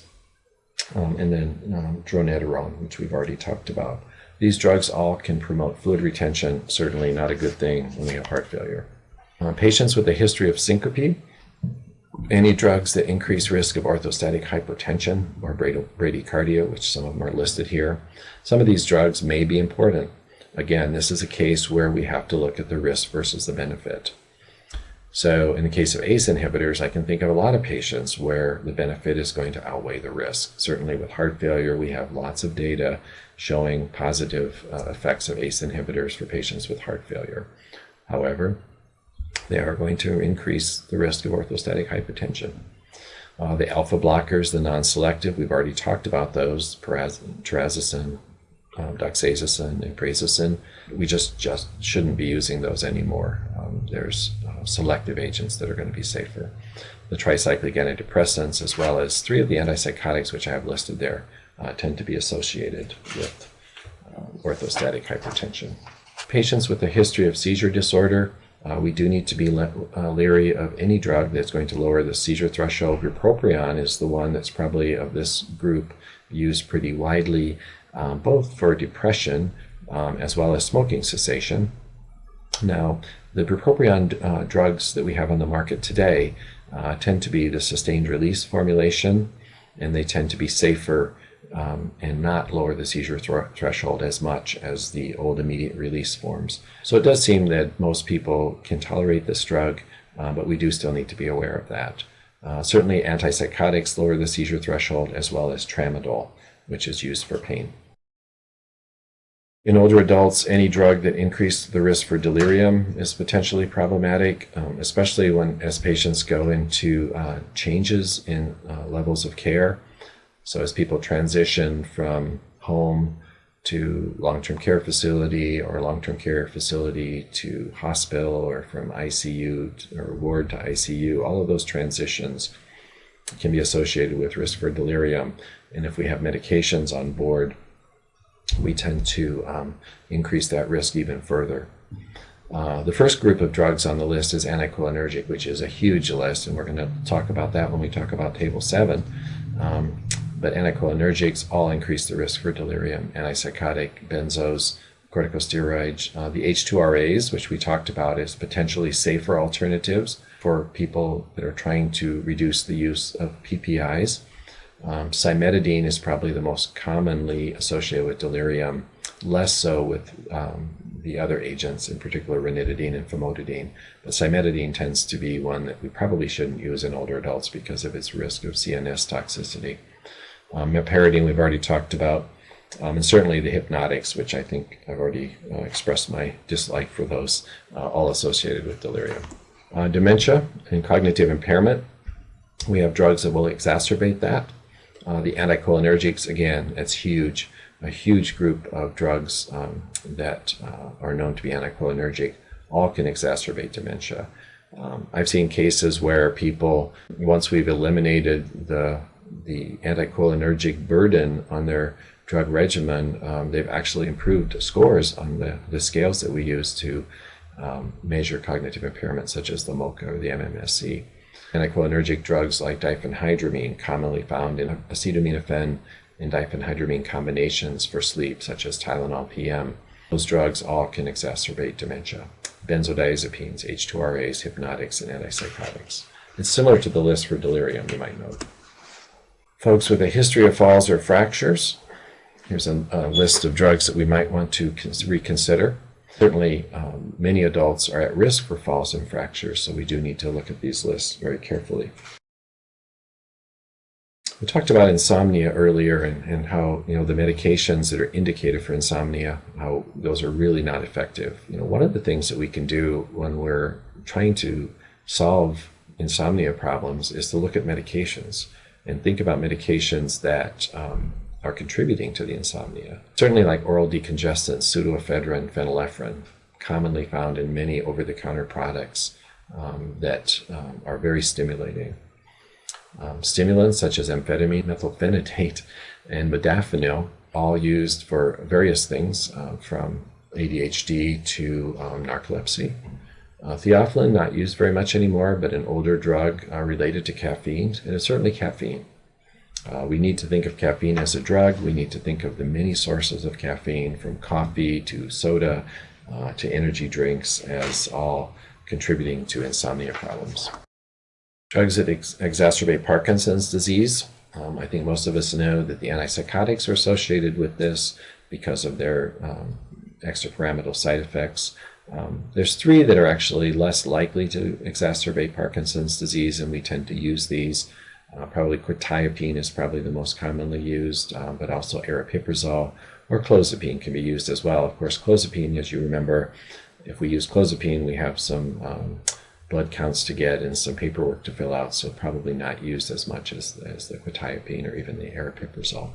And then dronedarone, which we've already talked about. These drugs all can promote fluid retention, certainly not a good thing when we have heart failure. Patients with a history of syncope, any drugs that increase risk of orthostatic hypotension or bradycardia, which some of them are listed here. Some of these drugs may be important. Again, this is a case where we have to look at the risk versus the benefit. So in the case of ACE inhibitors, I can think of a lot of patients where the benefit is going to outweigh the risk. Certainly with heart failure, we have lots of data showing positive effects of ACE inhibitors for patients with heart failure. However, they are going to increase the risk of orthostatic hypotension. The alpha blockers, the non-selective, we've already talked about those, trazocin, doxazosin, and prazosin. We just shouldn't be using those anymore. There's selective agents that are going to be safer. The tricyclic antidepressants, as well as 3 of the antipsychotics, which I have listed there, tend to be associated with orthostatic hypertension. Patients with a history of seizure disorder, we do need to be leery of any drug that's going to lower the seizure threshold. Bupropion is the one that's probably of this group used pretty widely, both for depression as well as smoking cessation. Now, the bupropion drugs that we have on the market today tend to be the sustained release formulation, and they tend to be safer and not lower the seizure threshold as much as the old immediate release forms. So it does seem that most people can tolerate this drug, but we do still need to be aware of that. Certainly antipsychotics lower the seizure threshold, as well as tramadol, which is used for pain. In older adults, any drug that increases the risk for delirium is potentially problematic, especially as patients go into changes in levels of care. So as people transition from home to long-term care facility or long-term care facility to hospital, or from ICU or ward to ICU, all of those transitions can be associated with risk for delirium. And if we have medications on board, we tend to increase that risk even further. The first group of drugs on the list is anticholinergic, which is a huge list, and we're going to talk about that when we talk about Table 7. But anticholinergics all increase the risk for delirium. Antipsychotic, benzos, corticosteroids, the H2RAs, which we talked about as potentially safer alternatives for people that are trying to reduce the use of PPIs. Cimetidine is probably the most commonly associated with delirium, less so with the other agents, in particular ranitidine and famotidine. But cimetidine tends to be one that we probably shouldn't use in older adults because of its risk of CNS toxicity. Meperidine we've already talked about, and certainly the hypnotics, which I think I've already expressed my dislike for those, all associated with delirium. Dementia and cognitive impairment, we have drugs that will exacerbate that. The anticholinergics, again, it's huge. A huge group of drugs that are known to be anticholinergic all can exacerbate dementia. I've seen cases where people, once we've eliminated the anticholinergic burden on their drug regimen, they've actually improved scores on the scales that we use to measure cognitive impairment, such as the MoCA or the MMSE. Anticholinergic drugs like diphenhydramine, commonly found in acetaminophen and diphenhydramine combinations for sleep, such as Tylenol PM. Those drugs all can exacerbate dementia. Benzodiazepines, H2RAs, hypnotics, and antipsychotics. It's similar to the list for delirium, you might note. Folks with a history of falls or fractures, here's a list of drugs that we might want to reconsider. Certainly, many adults are at risk for falls and fractures, so we do need to look at these lists very carefully. We talked about insomnia earlier and how the medications that are indicated for insomnia, how those are really not effective. One of the things that we can do when we're trying to solve insomnia problems is to look at medications and think about medications that are contributing to the insomnia. Certainly like oral decongestants, pseudoephedrine, phenylephrine, commonly found in many over-the-counter products that are very stimulating. Stimulants such as amphetamine, methylphenidate, and modafinil, all used for various things from ADHD to narcolepsy. Theophylline, not used very much anymore, but an older drug related to caffeine, and it's certainly caffeine. We need to think of caffeine as a drug. We need to think of the many sources of caffeine, from coffee to soda to energy drinks, as all contributing to insomnia problems. Drugs that exacerbate Parkinson's disease. I think most of us know that the antipsychotics are associated with this because of their extrapyramidal side effects. There's 3 that are actually less likely to exacerbate Parkinson's disease, and we tend to use these. Probably quetiapine is probably the most commonly used, but also aripiprazole or clozapine can be used as well. Of course, clozapine, as you remember, if we use clozapine, we have some blood counts to get and some paperwork to fill out, so probably not used as much as the quetiapine or even the aripiprazole.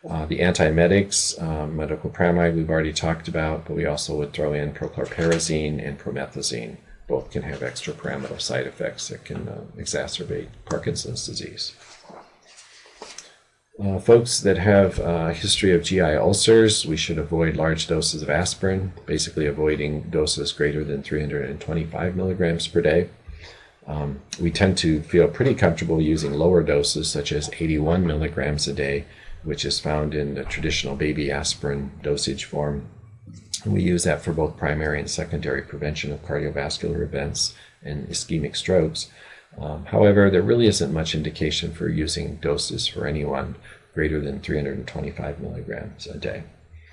The antiemetics, metoclopramide, we've already talked about, but we also would throw in prochlorperazine and promethazine. Both can have extrapyramidal side effects that can exacerbate Parkinson's disease. Folks that have a history of GI ulcers, we should avoid large doses of aspirin, basically avoiding doses greater than 325 milligrams per day. We tend to feel pretty comfortable using lower doses, such as 81 milligrams a day, which is found in the traditional baby aspirin dosage form. And we use that for both primary and secondary prevention of cardiovascular events and ischemic strokes. However, there really isn't much indication for using doses for anyone greater than 325 milligrams a day.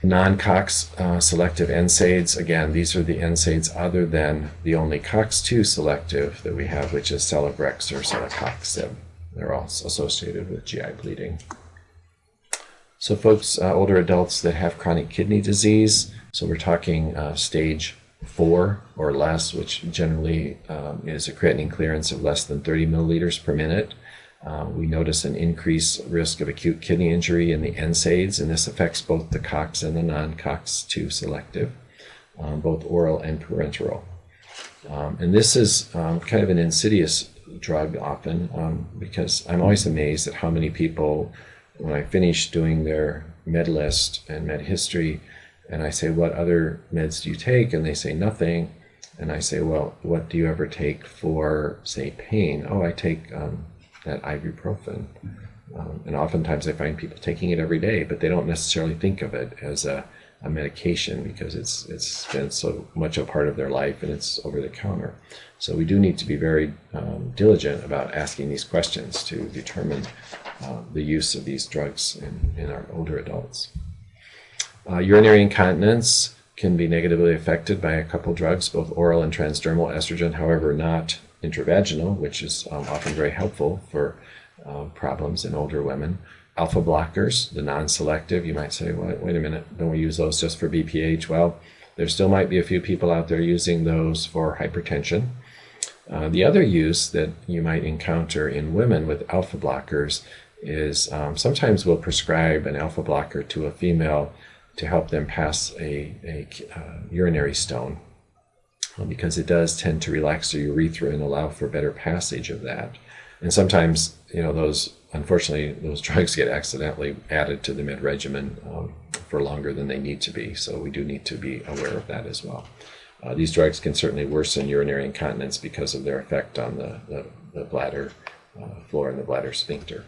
Non-COX selective NSAIDs, again, these are the NSAIDs other than the only COX-2 selective that we have, which is Celebrex or Celecoxib. They're all associated with GI bleeding. So folks, older adults that have chronic kidney disease, so we're talking stage 4 or less, which generally is a creatinine clearance of less than 30 milliliters per minute. We notice an increased risk of acute kidney injury in the NSAIDs, and this affects both the COX and the non-COX-2 selective, both oral and parenteral. And this is kind of an insidious drug often, because I'm always amazed at how many people, when I finish doing their med list and med history, and I say, what other meds do you take? And they say nothing. And I say, well, what do you ever take for, say, pain? Oh, I take that ibuprofen. And oftentimes I find people taking it every day, but they don't necessarily think of it as a medication because it's been so much a part of their life and it's over the counter. So we do need to be very diligent about asking these questions to determine the use of these drugs in our older adults. Urinary incontinence can be negatively affected by a couple drugs, both oral and transdermal estrogen, however not intravaginal, which is often very helpful for problems in older women. Alpha blockers, the non-selective, you might say, well, wait a minute, don't we use those just for BPH? Well, there still might be a few people out there using those for hypertension. The other use that you might encounter in women with alpha blockers is sometimes we'll prescribe an alpha blocker to a female to help them pass a urinary stone, because it does tend to relax the urethra and allow for better passage of that. And sometimes, unfortunately, those drugs get accidentally added to the med regimen for longer than they need to be. So we do need to be aware of that as well. These drugs can certainly worsen urinary incontinence because of their effect on the bladder floor and the bladder sphincter.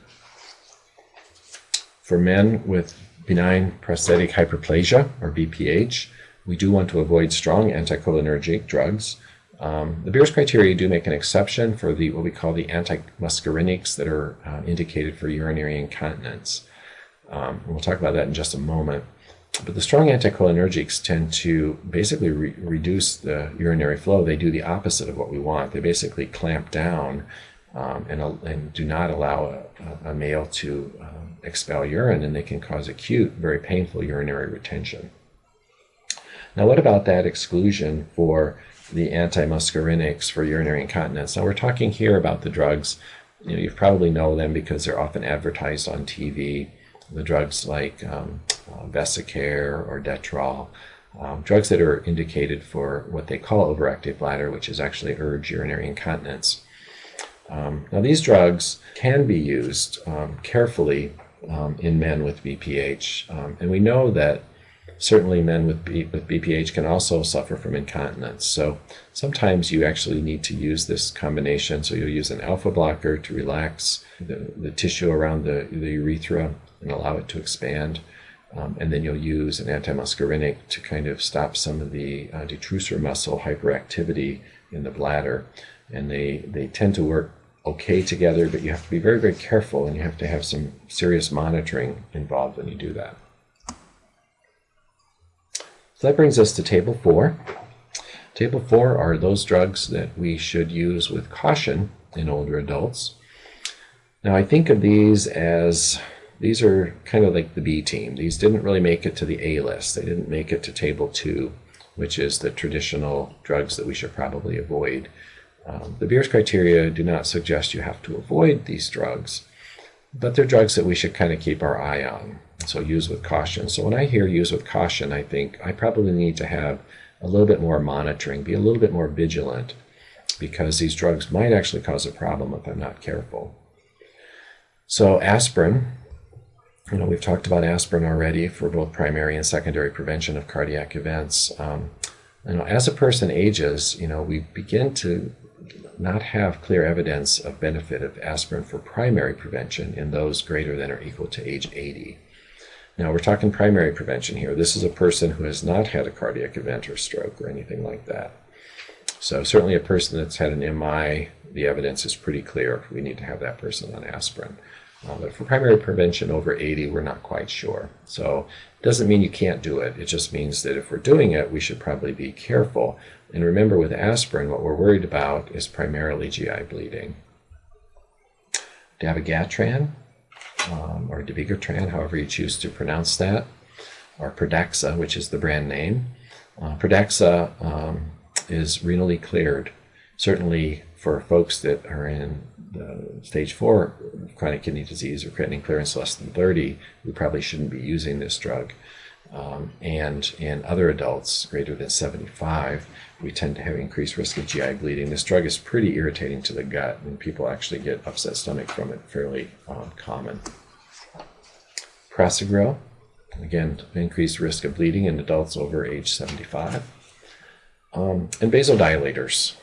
for men with benign prostatic hyperplasia, or BPH, we do want to avoid strong anticholinergic drugs. The Beers criteria do make an exception for what we call the antimuscarinics that are indicated for urinary incontinence. We'll talk about that in just a moment. But the strong anticholinergics tend to basically reduce the urinary flow. They do the opposite of what we want. They basically clamp down and do not allow a male to expel urine, and they can cause acute, very painful urinary retention. Now, what about that exclusion for the antimuscarinics for urinary incontinence? Now, we're talking here about the drugs. You probably know them because they're often advertised on TV. The drugs like Vesicare or Detrol, drugs that are indicated for what they call overactive bladder, which is actually urge urinary incontinence. Now, these drugs can be used carefully in men with BPH, and we know that certainly men with BPH can also suffer from incontinence. So sometimes you actually need to use this combination. So you'll use an alpha blocker to relax the tissue around the urethra and allow it to expand. And then you'll use an antimuscarinic to kind of stop some of the detrusor muscle hyperactivity in the bladder. And they tend to work okay together, but you have to be very, very careful, and you have to have some serious monitoring involved when you do that. So that brings us to Table 4. Table 4 are those drugs that we should use with caution in older adults. Now, I think of these as, these are kind of like the B team. These didn't really make it to the A list. They didn't make it to Table 2, which is the traditional drugs that we should probably avoid. The Beers criteria do not suggest you have to avoid these drugs, but they're drugs that we should kind of keep our eye on. So use with caution. So when I hear use with caution, I think I probably need to have a little bit more monitoring, be a little bit more vigilant, because these drugs might actually cause a problem if I'm not careful. So aspirin, we've talked about aspirin already for both primary and secondary prevention of cardiac events. As a person ages, we begin to not have clear evidence of benefit of aspirin for primary prevention in those greater than or equal to age 80. Now, we're talking primary prevention here. This is a person who has not had a cardiac event or stroke or anything like that. So certainly a person that's had an MI, the evidence is pretty clear. We need to have that person on aspirin. But for primary prevention over 80, we're not quite sure. So it doesn't mean you can't do it. It just means that if we're doing it, we should probably be careful. And remember, with aspirin, what we're worried about is primarily GI bleeding. Dabigatran, or dabigatran, however you choose to pronounce that, or Pradaxa, which is the brand name. Pradaxa is renally cleared, certainly for folks that are in the stage 4 chronic kidney disease or creatinine clearance less than 30, we probably shouldn't be using this drug. And in other adults greater than 75, we tend to have increased risk of GI bleeding. This drug is pretty irritating to the gut, and people actually get upset stomach from it, fairly common. Prasugrel, again, increased risk of bleeding in adults over age 75. And vasodilators,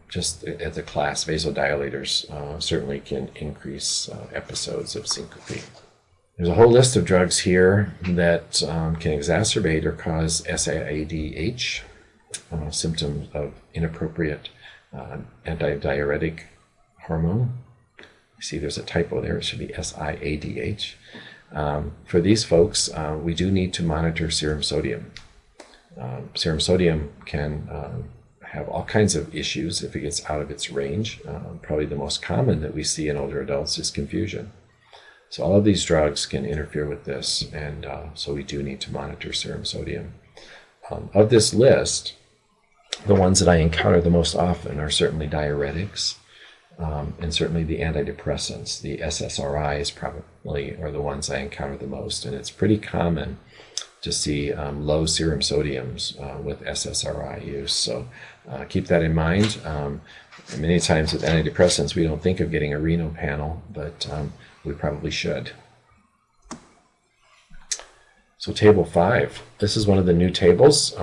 just as a class, vasodilators certainly can increase episodes of syncope. There's a whole list of drugs here that can exacerbate or cause SIADH, symptoms of inappropriate antidiuretic hormone. You see there's a typo there, it should be SIADH. For these folks, we do need to monitor serum sodium. Serum sodium can have all kinds of issues if it gets out of its range. Probably the most common that we see in older adults is confusion. So all of these drugs can interfere with this, and so we do need to monitor serum sodium. Of this list, the ones that I encounter the most often are certainly diuretics, and certainly the antidepressants. The SSRIs probably are the ones I encounter the most, and it's pretty common to see low serum sodiums with SSRI use. So keep that in mind. Many times with antidepressants, we don't think of getting a renal panel, but we probably should. So Table 5. This is one of the new tables.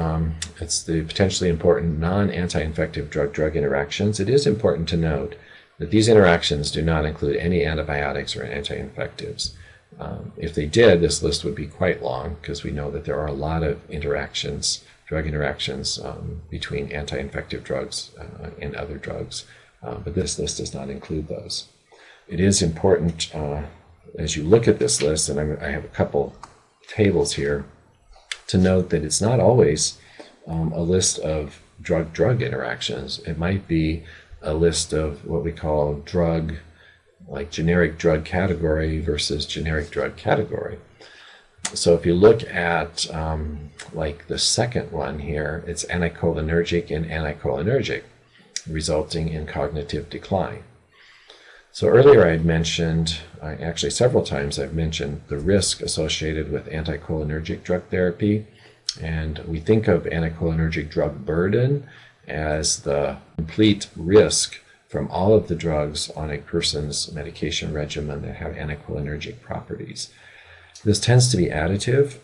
It's the potentially important non-anti-infective drug-drug interactions. It is important to note that these interactions do not include any antibiotics or anti-infectives. If they did, this list would be quite long because we know that there are a lot of interactions, drug interactions between anti-infective drugs and other drugs, but this list does not include those. It is important as you look at this list, and I have a couple tables here, to note that it's not always a list of drug-drug interactions. It might be a list of what we call like generic drug category versus generic drug category. So if you look at like the second one here, it's anticholinergic and anticholinergic, resulting in cognitive decline. So earlier I had mentioned, actually several times I've mentioned the risk associated with anticholinergic drug therapy. And we think of anticholinergic drug burden as the complete risk from all of the drugs on a person's medication regimen that have anticholinergic properties. This tends to be additive.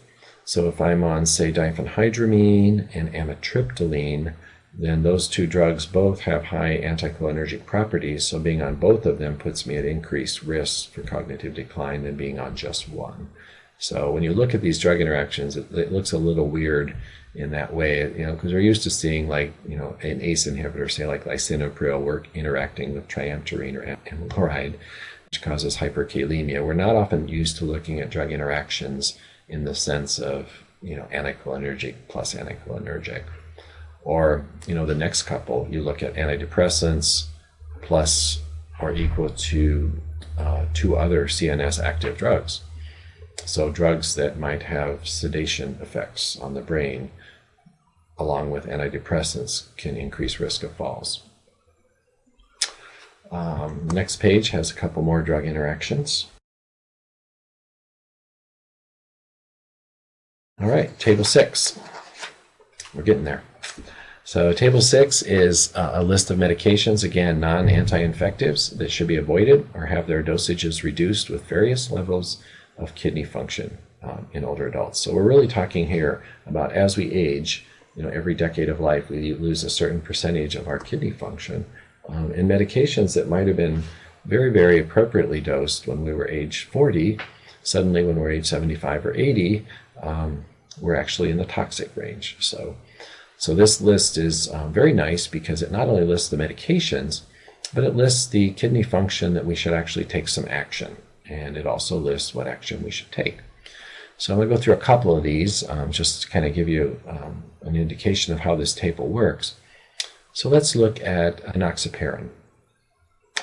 So if I'm on, say, diphenhydramine and amitriptyline, then those two drugs both have high anticholinergic properties, so being on both of them puts me at increased risk for cognitive decline than being on just one. So when you look at these drug interactions, it looks a little weird in that way, because we're used to seeing like, an ACE inhibitor, say like lisinopril, interacting with triamterene or amyl chloride, which causes hyperkalemia. We're not often used to looking at drug interactions in the sense of, anticholinergic plus anticholinergic. Or, the next couple, you look at antidepressants plus or equal to two other CNS active drugs. So drugs that might have sedation effects on the brain, along with antidepressants, can increase risk of falls. The next page has a couple more drug interactions. All right, table 6. We're getting there. So table 6 is a list of medications, again, non-anti-infectives that should be avoided or have their dosages reduced with various levels of kidney function in older adults. So we're really talking here about as we age, every decade of life, we lose a certain percentage of our kidney function. And medications that might have been very, very appropriately dosed when we were age 40, suddenly when we're age 75 or 80, we're actually in the toxic range. So this list is very nice because it not only lists the medications, but it lists the kidney function that we should actually take some action. And it also lists what action we should take. So I'm going to go through a couple of these just to kind of give you an indication of how this table works. So let's look at enoxaparin.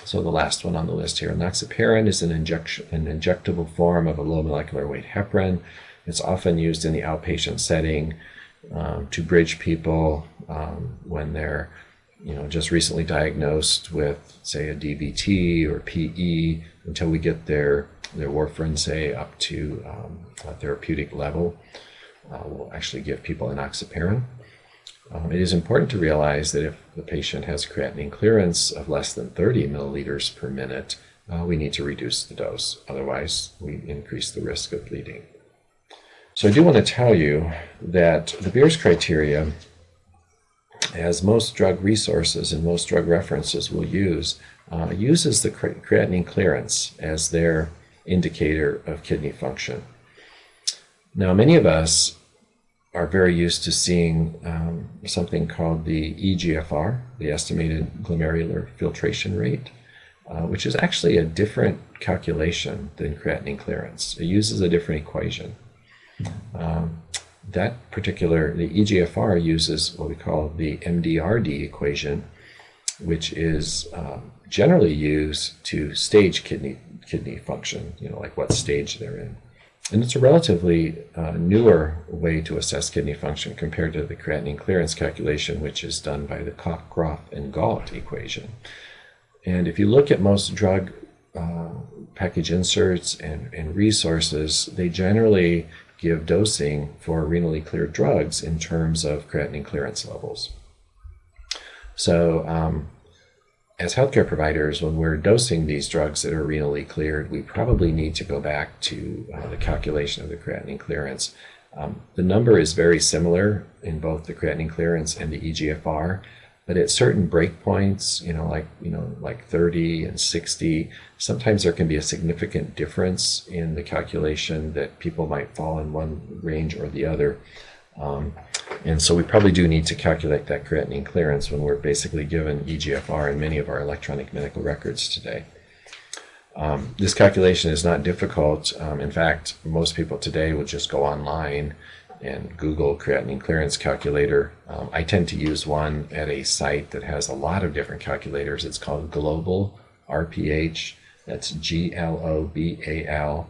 So the last one on the list here. Enoxaparin is an injectable form of a low molecular weight heparin. It's often used in the outpatient setting to bridge people when they're just recently diagnosed with, say, a DVT or PE, until we get their warfarin, say, up to a therapeutic level. We'll actually give people enoxaparin. It is important to realize that if the patient has creatinine clearance of less than 30 milliliters per minute, we need to reduce the dose. Otherwise, we increase the risk of bleeding. So I do want to tell you that the Beers criteria, as most drug resources and most drug references will use, uses the creatinine clearance as their indicator of kidney function. Now, many of us are very used to seeing something called the eGFR, the estimated glomerular filtration rate, which is actually a different calculation than creatinine clearance. It uses a different equation. The eGFR uses what we call the MDRD equation, which is generally used to stage kidney function, like what stage they're in. And it's a relatively newer way to assess kidney function compared to the creatinine clearance calculation, which is done by the Koch, Groth, and Gault equation. And if you look at most drug package inserts and resources, they generally give dosing for renally cleared drugs in terms of creatinine clearance levels. So as healthcare providers, when we're dosing these drugs that are renally cleared, we probably need to go back to the calculation of the creatinine clearance. The number is very similar in both the creatinine clearance and the eGFR, But at certain breakpoints, like 30 and 60, sometimes there can be a significant difference in the calculation that people might fall in one range or the other. And so we probably do need to calculate that creatinine clearance when we're basically given EGFR in many of our electronic medical records today. This calculation is not difficult. In fact, most people today will just go online and Google creatinine clearance calculator. I tend to use one at a site that has a lot of different calculators. It's called Global RPH. That's GLOBAL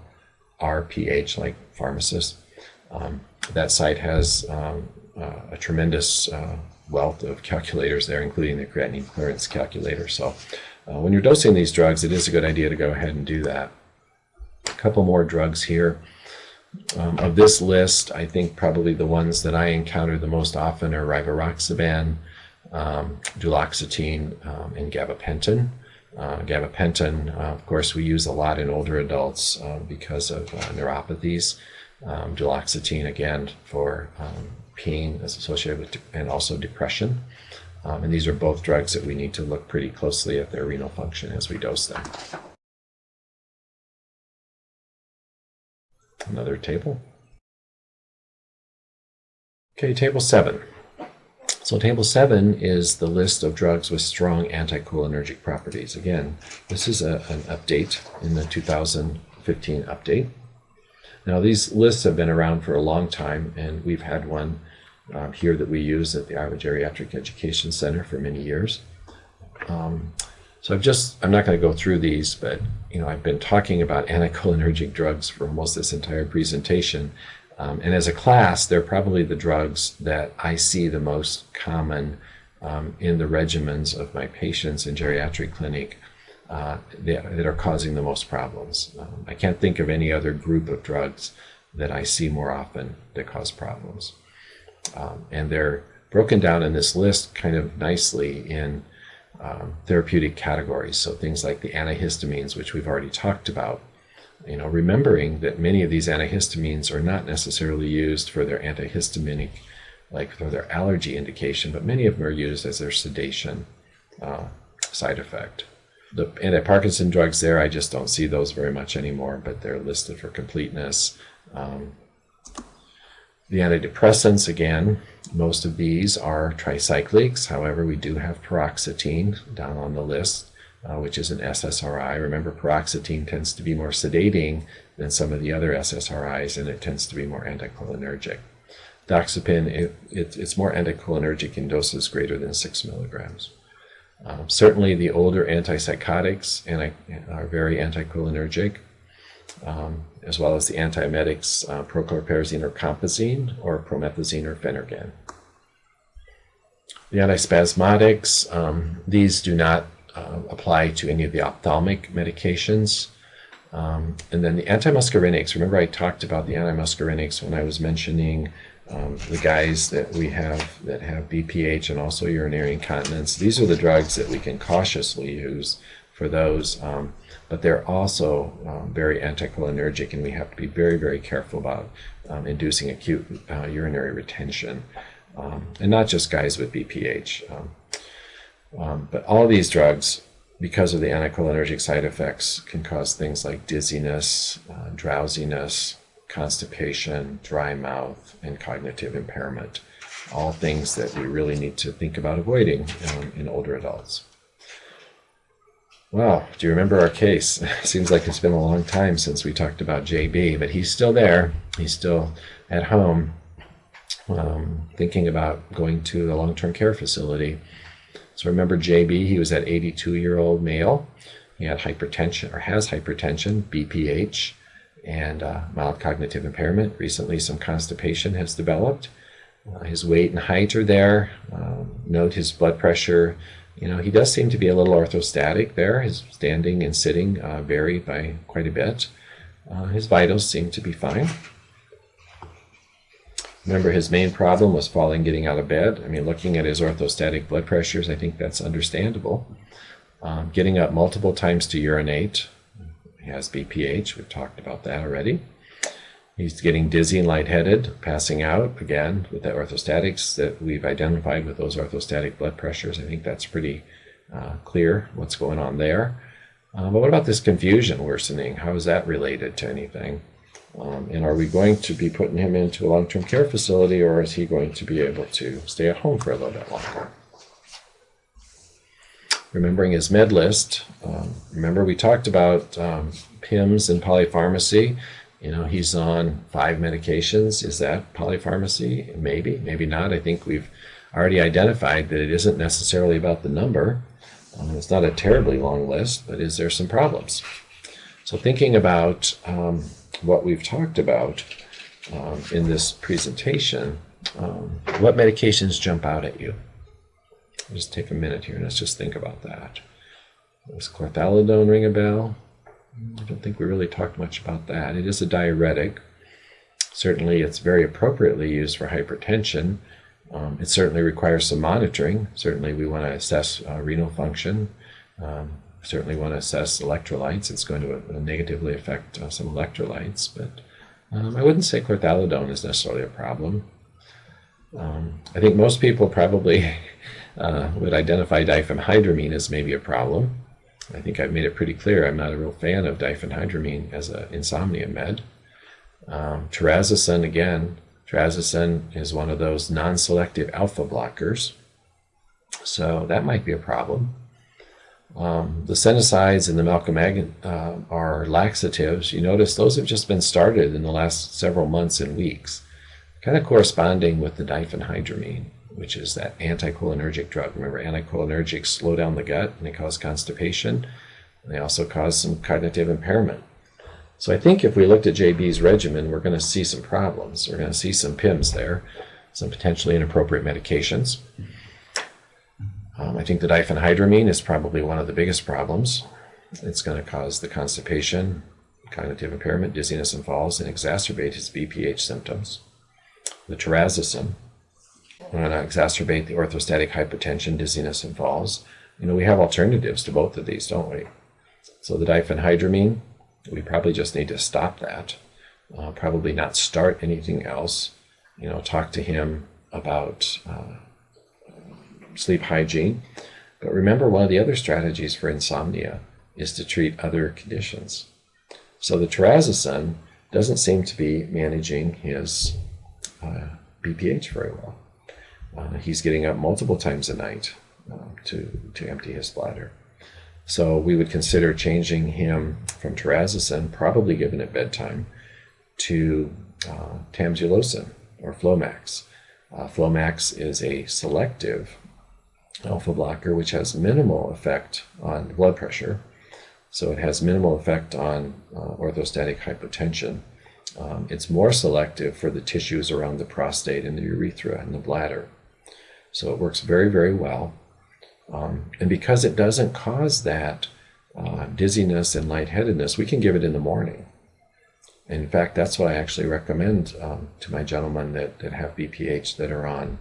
RPH, like pharmacist. That site has a tremendous wealth of calculators there, including the creatinine clearance calculator. So when you're dosing these drugs, it is a good idea to go ahead and do that. A couple more drugs here. Of this list, I think probably the ones that I encounter the most often are rivaroxaban, duloxetine, and gabapentin. Gabapentin, of course, we use a lot in older adults because of neuropathies. Duloxetine, again, for pain associated with and also depression. And these are both drugs that we need to look pretty closely at their renal function as we dose them. Another table. Okay, table 7. So table 7 is the list of drugs with strong anticholinergic properties. Again, this is an update in the 2015 update. Now, these lists have been around for a long time, and we've had one here that we use at the Iowa Geriatric Education Center for many years. So I'm not going to go through these, but I've been talking about anticholinergic drugs for almost this entire presentation. And as a class, they're probably the drugs that I see the most common in the regimens of my patients in geriatric clinic that are causing the most problems. I can't think of any other group of drugs that I see more often that cause problems. And they're broken down in this list kind of nicely in therapeutic categories. So things like the antihistamines, which we've already talked about, remembering that many of these antihistamines are not necessarily used for their antihistaminic, like for their allergy indication, but many of them are used as their sedation side effect. The anti-Parkinson drugs there, I just don't see those very much anymore, but they're listed for completeness. The antidepressants, again, most of these are tricyclics. However, we do have paroxetine down on the list, which is an SSRI. Remember, paroxetine tends to be more sedating than some of the other SSRIs, and it tends to be more anticholinergic. Doxepin, it's more anticholinergic in doses greater than 6 milligrams. Certainly, the older antipsychotics are very anticholinergic, as well as the antiemetics, prochlorperazine or compazine, or promethazine or Phenergan. The antispasmodics, these do not apply to any of the ophthalmic medications. And then the antimuscarinics, remember I talked about the antimuscarinics when I was mentioning the guys that we have that have BPH and also urinary incontinence. These are the drugs that we can cautiously use for those, but they're also very anticholinergic, and we have to be very, very careful about inducing acute urinary retention, and not just guys with BPH. But all of these drugs, because of the anticholinergic side effects, can cause things like dizziness, drowsiness, constipation, dry mouth, and cognitive impairment. All things that we really need to think about avoiding in older adults. Well, do you remember our case? Seems like it's been a long time since we talked about JB, but he's still there. He's still at home thinking about going to a long-term care facility. So remember JB, he was that 82-year-old male. He had hypertension, or has hypertension, BPH, and mild cognitive impairment. Recently, some constipation has developed. His weight and height are there. Note his blood pressure. He does seem to be a little orthostatic there. His standing and sitting vary by quite a bit. His vitals seem to be fine. Remember, his main problem was falling, getting out of bed. Looking at his orthostatic blood pressures, I think that's understandable. Getting up multiple times to urinate. He has BPH. We've talked about that already. He's getting dizzy and lightheaded, passing out, again, with the orthostatics that we've identified with those orthostatic blood pressures. I think that's pretty clear what's going on there. But what about this confusion worsening? How is that related to anything? And are we going to be putting him into a long-term care facility, or is he going to be able to stay at home for a little bit longer? Remembering his med list, remember we talked about PIMS and polypharmacy. He's on 5 medications. Is that polypharmacy? Maybe, maybe not. I think we've already identified that it isn't necessarily about the number. It's not a terribly long list, but is there some problems? So thinking about what we've talked about in this presentation, what medications jump out at you? Just take a minute here and let's just think about that. Does chlorthalidone ring a bell? I don't think we really talked much about that. It is a diuretic. Certainly it's very appropriately used for hypertension. It certainly requires some monitoring. Certainly we want to assess renal function. Certainly want to assess electrolytes. It's going to negatively affect some electrolytes, but I wouldn't say chlorthalidone is necessarily a problem. I think most people probably would identify diphenhydramine as maybe a problem. I think I've made it pretty clear I'm not a real fan of diphenhydramine as an insomnia med. Trazocin, again, trazocin is one of those non-selective alpha blockers, so that might be a problem. The Senosides and the Malcomag are laxatives. You notice those have just been started in the last several months and weeks, kind of corresponding with the diphenhydramine, which is that anticholinergic drug. Remember, anticholinergics slow down the gut and they cause constipation. And they also cause some cognitive impairment. So I think if we looked at JB's regimen, we're going to see some problems. We're going to see some PIMS there, some potentially inappropriate medications. I think the diphenhydramine is probably one of the biggest problems. It's going to cause the constipation, cognitive impairment, dizziness and falls, and exacerbate his BPH symptoms. The trazocin going to exacerbate the orthostatic hypotension, dizziness and falls. We have alternatives to both of these, don't we? So the diphenhydramine, we probably just need to stop that. Probably not start anything else. Talk to him about sleep hygiene. But remember, one of the other strategies for insomnia is to treat other conditions. So the trazocin doesn't seem to be managing his BPH very well. He's getting up multiple times a night to empty his bladder. So we would consider changing him from trazocin, probably given at bedtime, to tamsulosin or Flomax. Flomax is a selective alpha blocker which has minimal effect on blood pressure. So it has minimal effect on orthostatic hypotension. It's more selective for the tissues around the prostate and the urethra and the bladder. So it works very, very well. And because it doesn't cause that dizziness and lightheadedness, we can give it in the morning. In fact, that's what I actually recommend to my gentlemen that have BPH that are on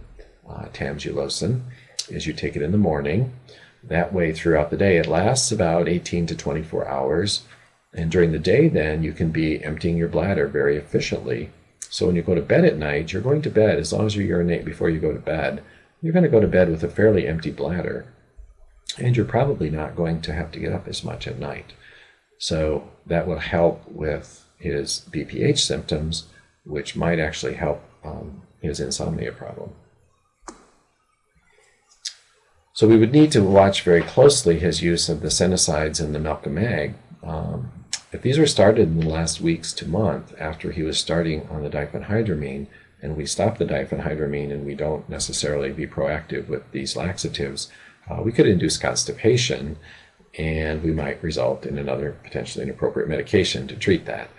tamsulosin, is you take it in the morning. That way throughout the day, it lasts about 18 to 24 hours. And during the day, then, you can be emptying your bladder very efficiently. So when you go to bed at night, you're going to bed, as long as you urinate before you go to bed, you're going to go to bed with a fairly empty bladder. And you're probably not going to have to get up as much at night. So that will help with his BPH symptoms, which might actually help his insomnia problem. So we would need to watch very closely his use of the Senosides and the Malcomag. If these were started in the last weeks to month after he was starting on the diphenhydramine, and we stop the diphenhydramine and we don't necessarily be proactive with these laxatives, we could induce constipation, and we might result in another potentially inappropriate medication to treat that.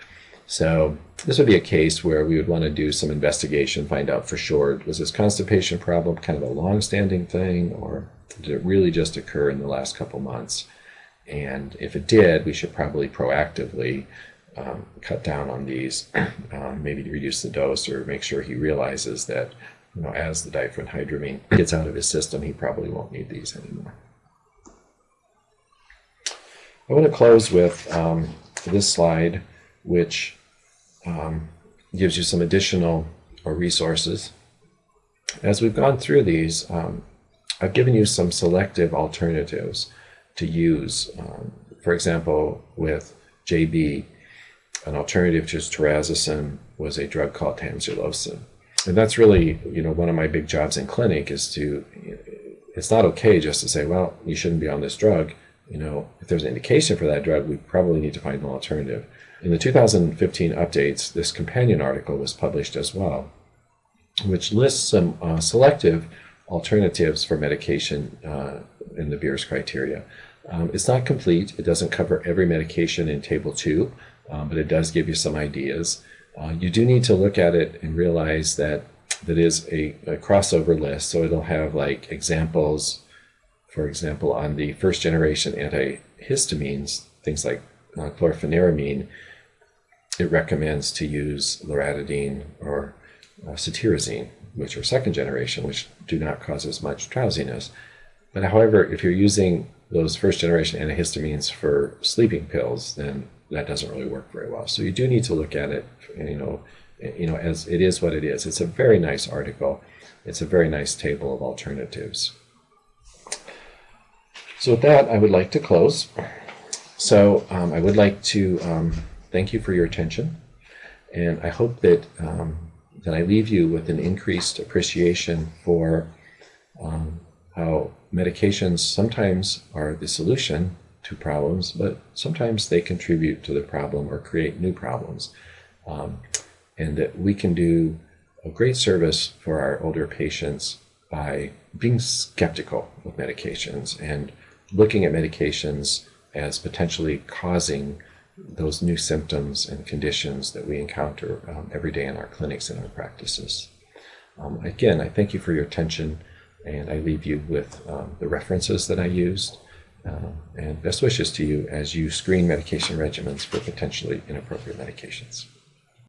So this would be a case where we would want to do some investigation, find out for sure, was this constipation problem kind of a long-standing thing, or did it really just occur in the last couple months? And if it did, we should probably proactively cut down on these, maybe reduce the dose, or make sure he realizes that, as the diphenhydramine gets out of his system, he probably won't need these anymore. I want to close with this slide, which gives you some additional resources. As we've gone through these, I've given you some selective alternatives to use. For example, with JB, an alternative to terazosin was a drug called tamsulosin. And that's really, one of my big jobs in clinic is it's not okay just to say, well, you shouldn't be on this drug. If there's an indication for that drug, we probably need to find an alternative. In the 2015 updates, this companion article was published as well, which lists some selective alternatives for medication in the Beers criteria. It's not complete. It doesn't cover every medication in Table 2, but it does give you some ideas. You do need to look at it and realize that is a crossover list, so it'll have like examples, for example, on the first generation antihistamines, things like chlorpheniramine. It recommends to use loratadine or cetirizine, which are second generation, which do not cause as much drowsiness. But however, if you're using those first generation antihistamines for sleeping pills, then that doesn't really work very well. So you do need to look at it, as it is what it is. It's a very nice article. It's a very nice table of alternatives. So with that, I would like to close. So I would like to thank you for your attention, and I hope that that I leave you with an increased appreciation for how medications sometimes are the solution to problems, but sometimes they contribute to the problem or create new problems. And that we can do a great service for our older patients by being skeptical of medications and looking at medications as potentially causing those new symptoms and conditions that we encounter every day in our clinics and our practices. Again, I thank you for your attention, and I leave you with the references that I used, and best wishes to you as you screen medication regimens for potentially inappropriate medications.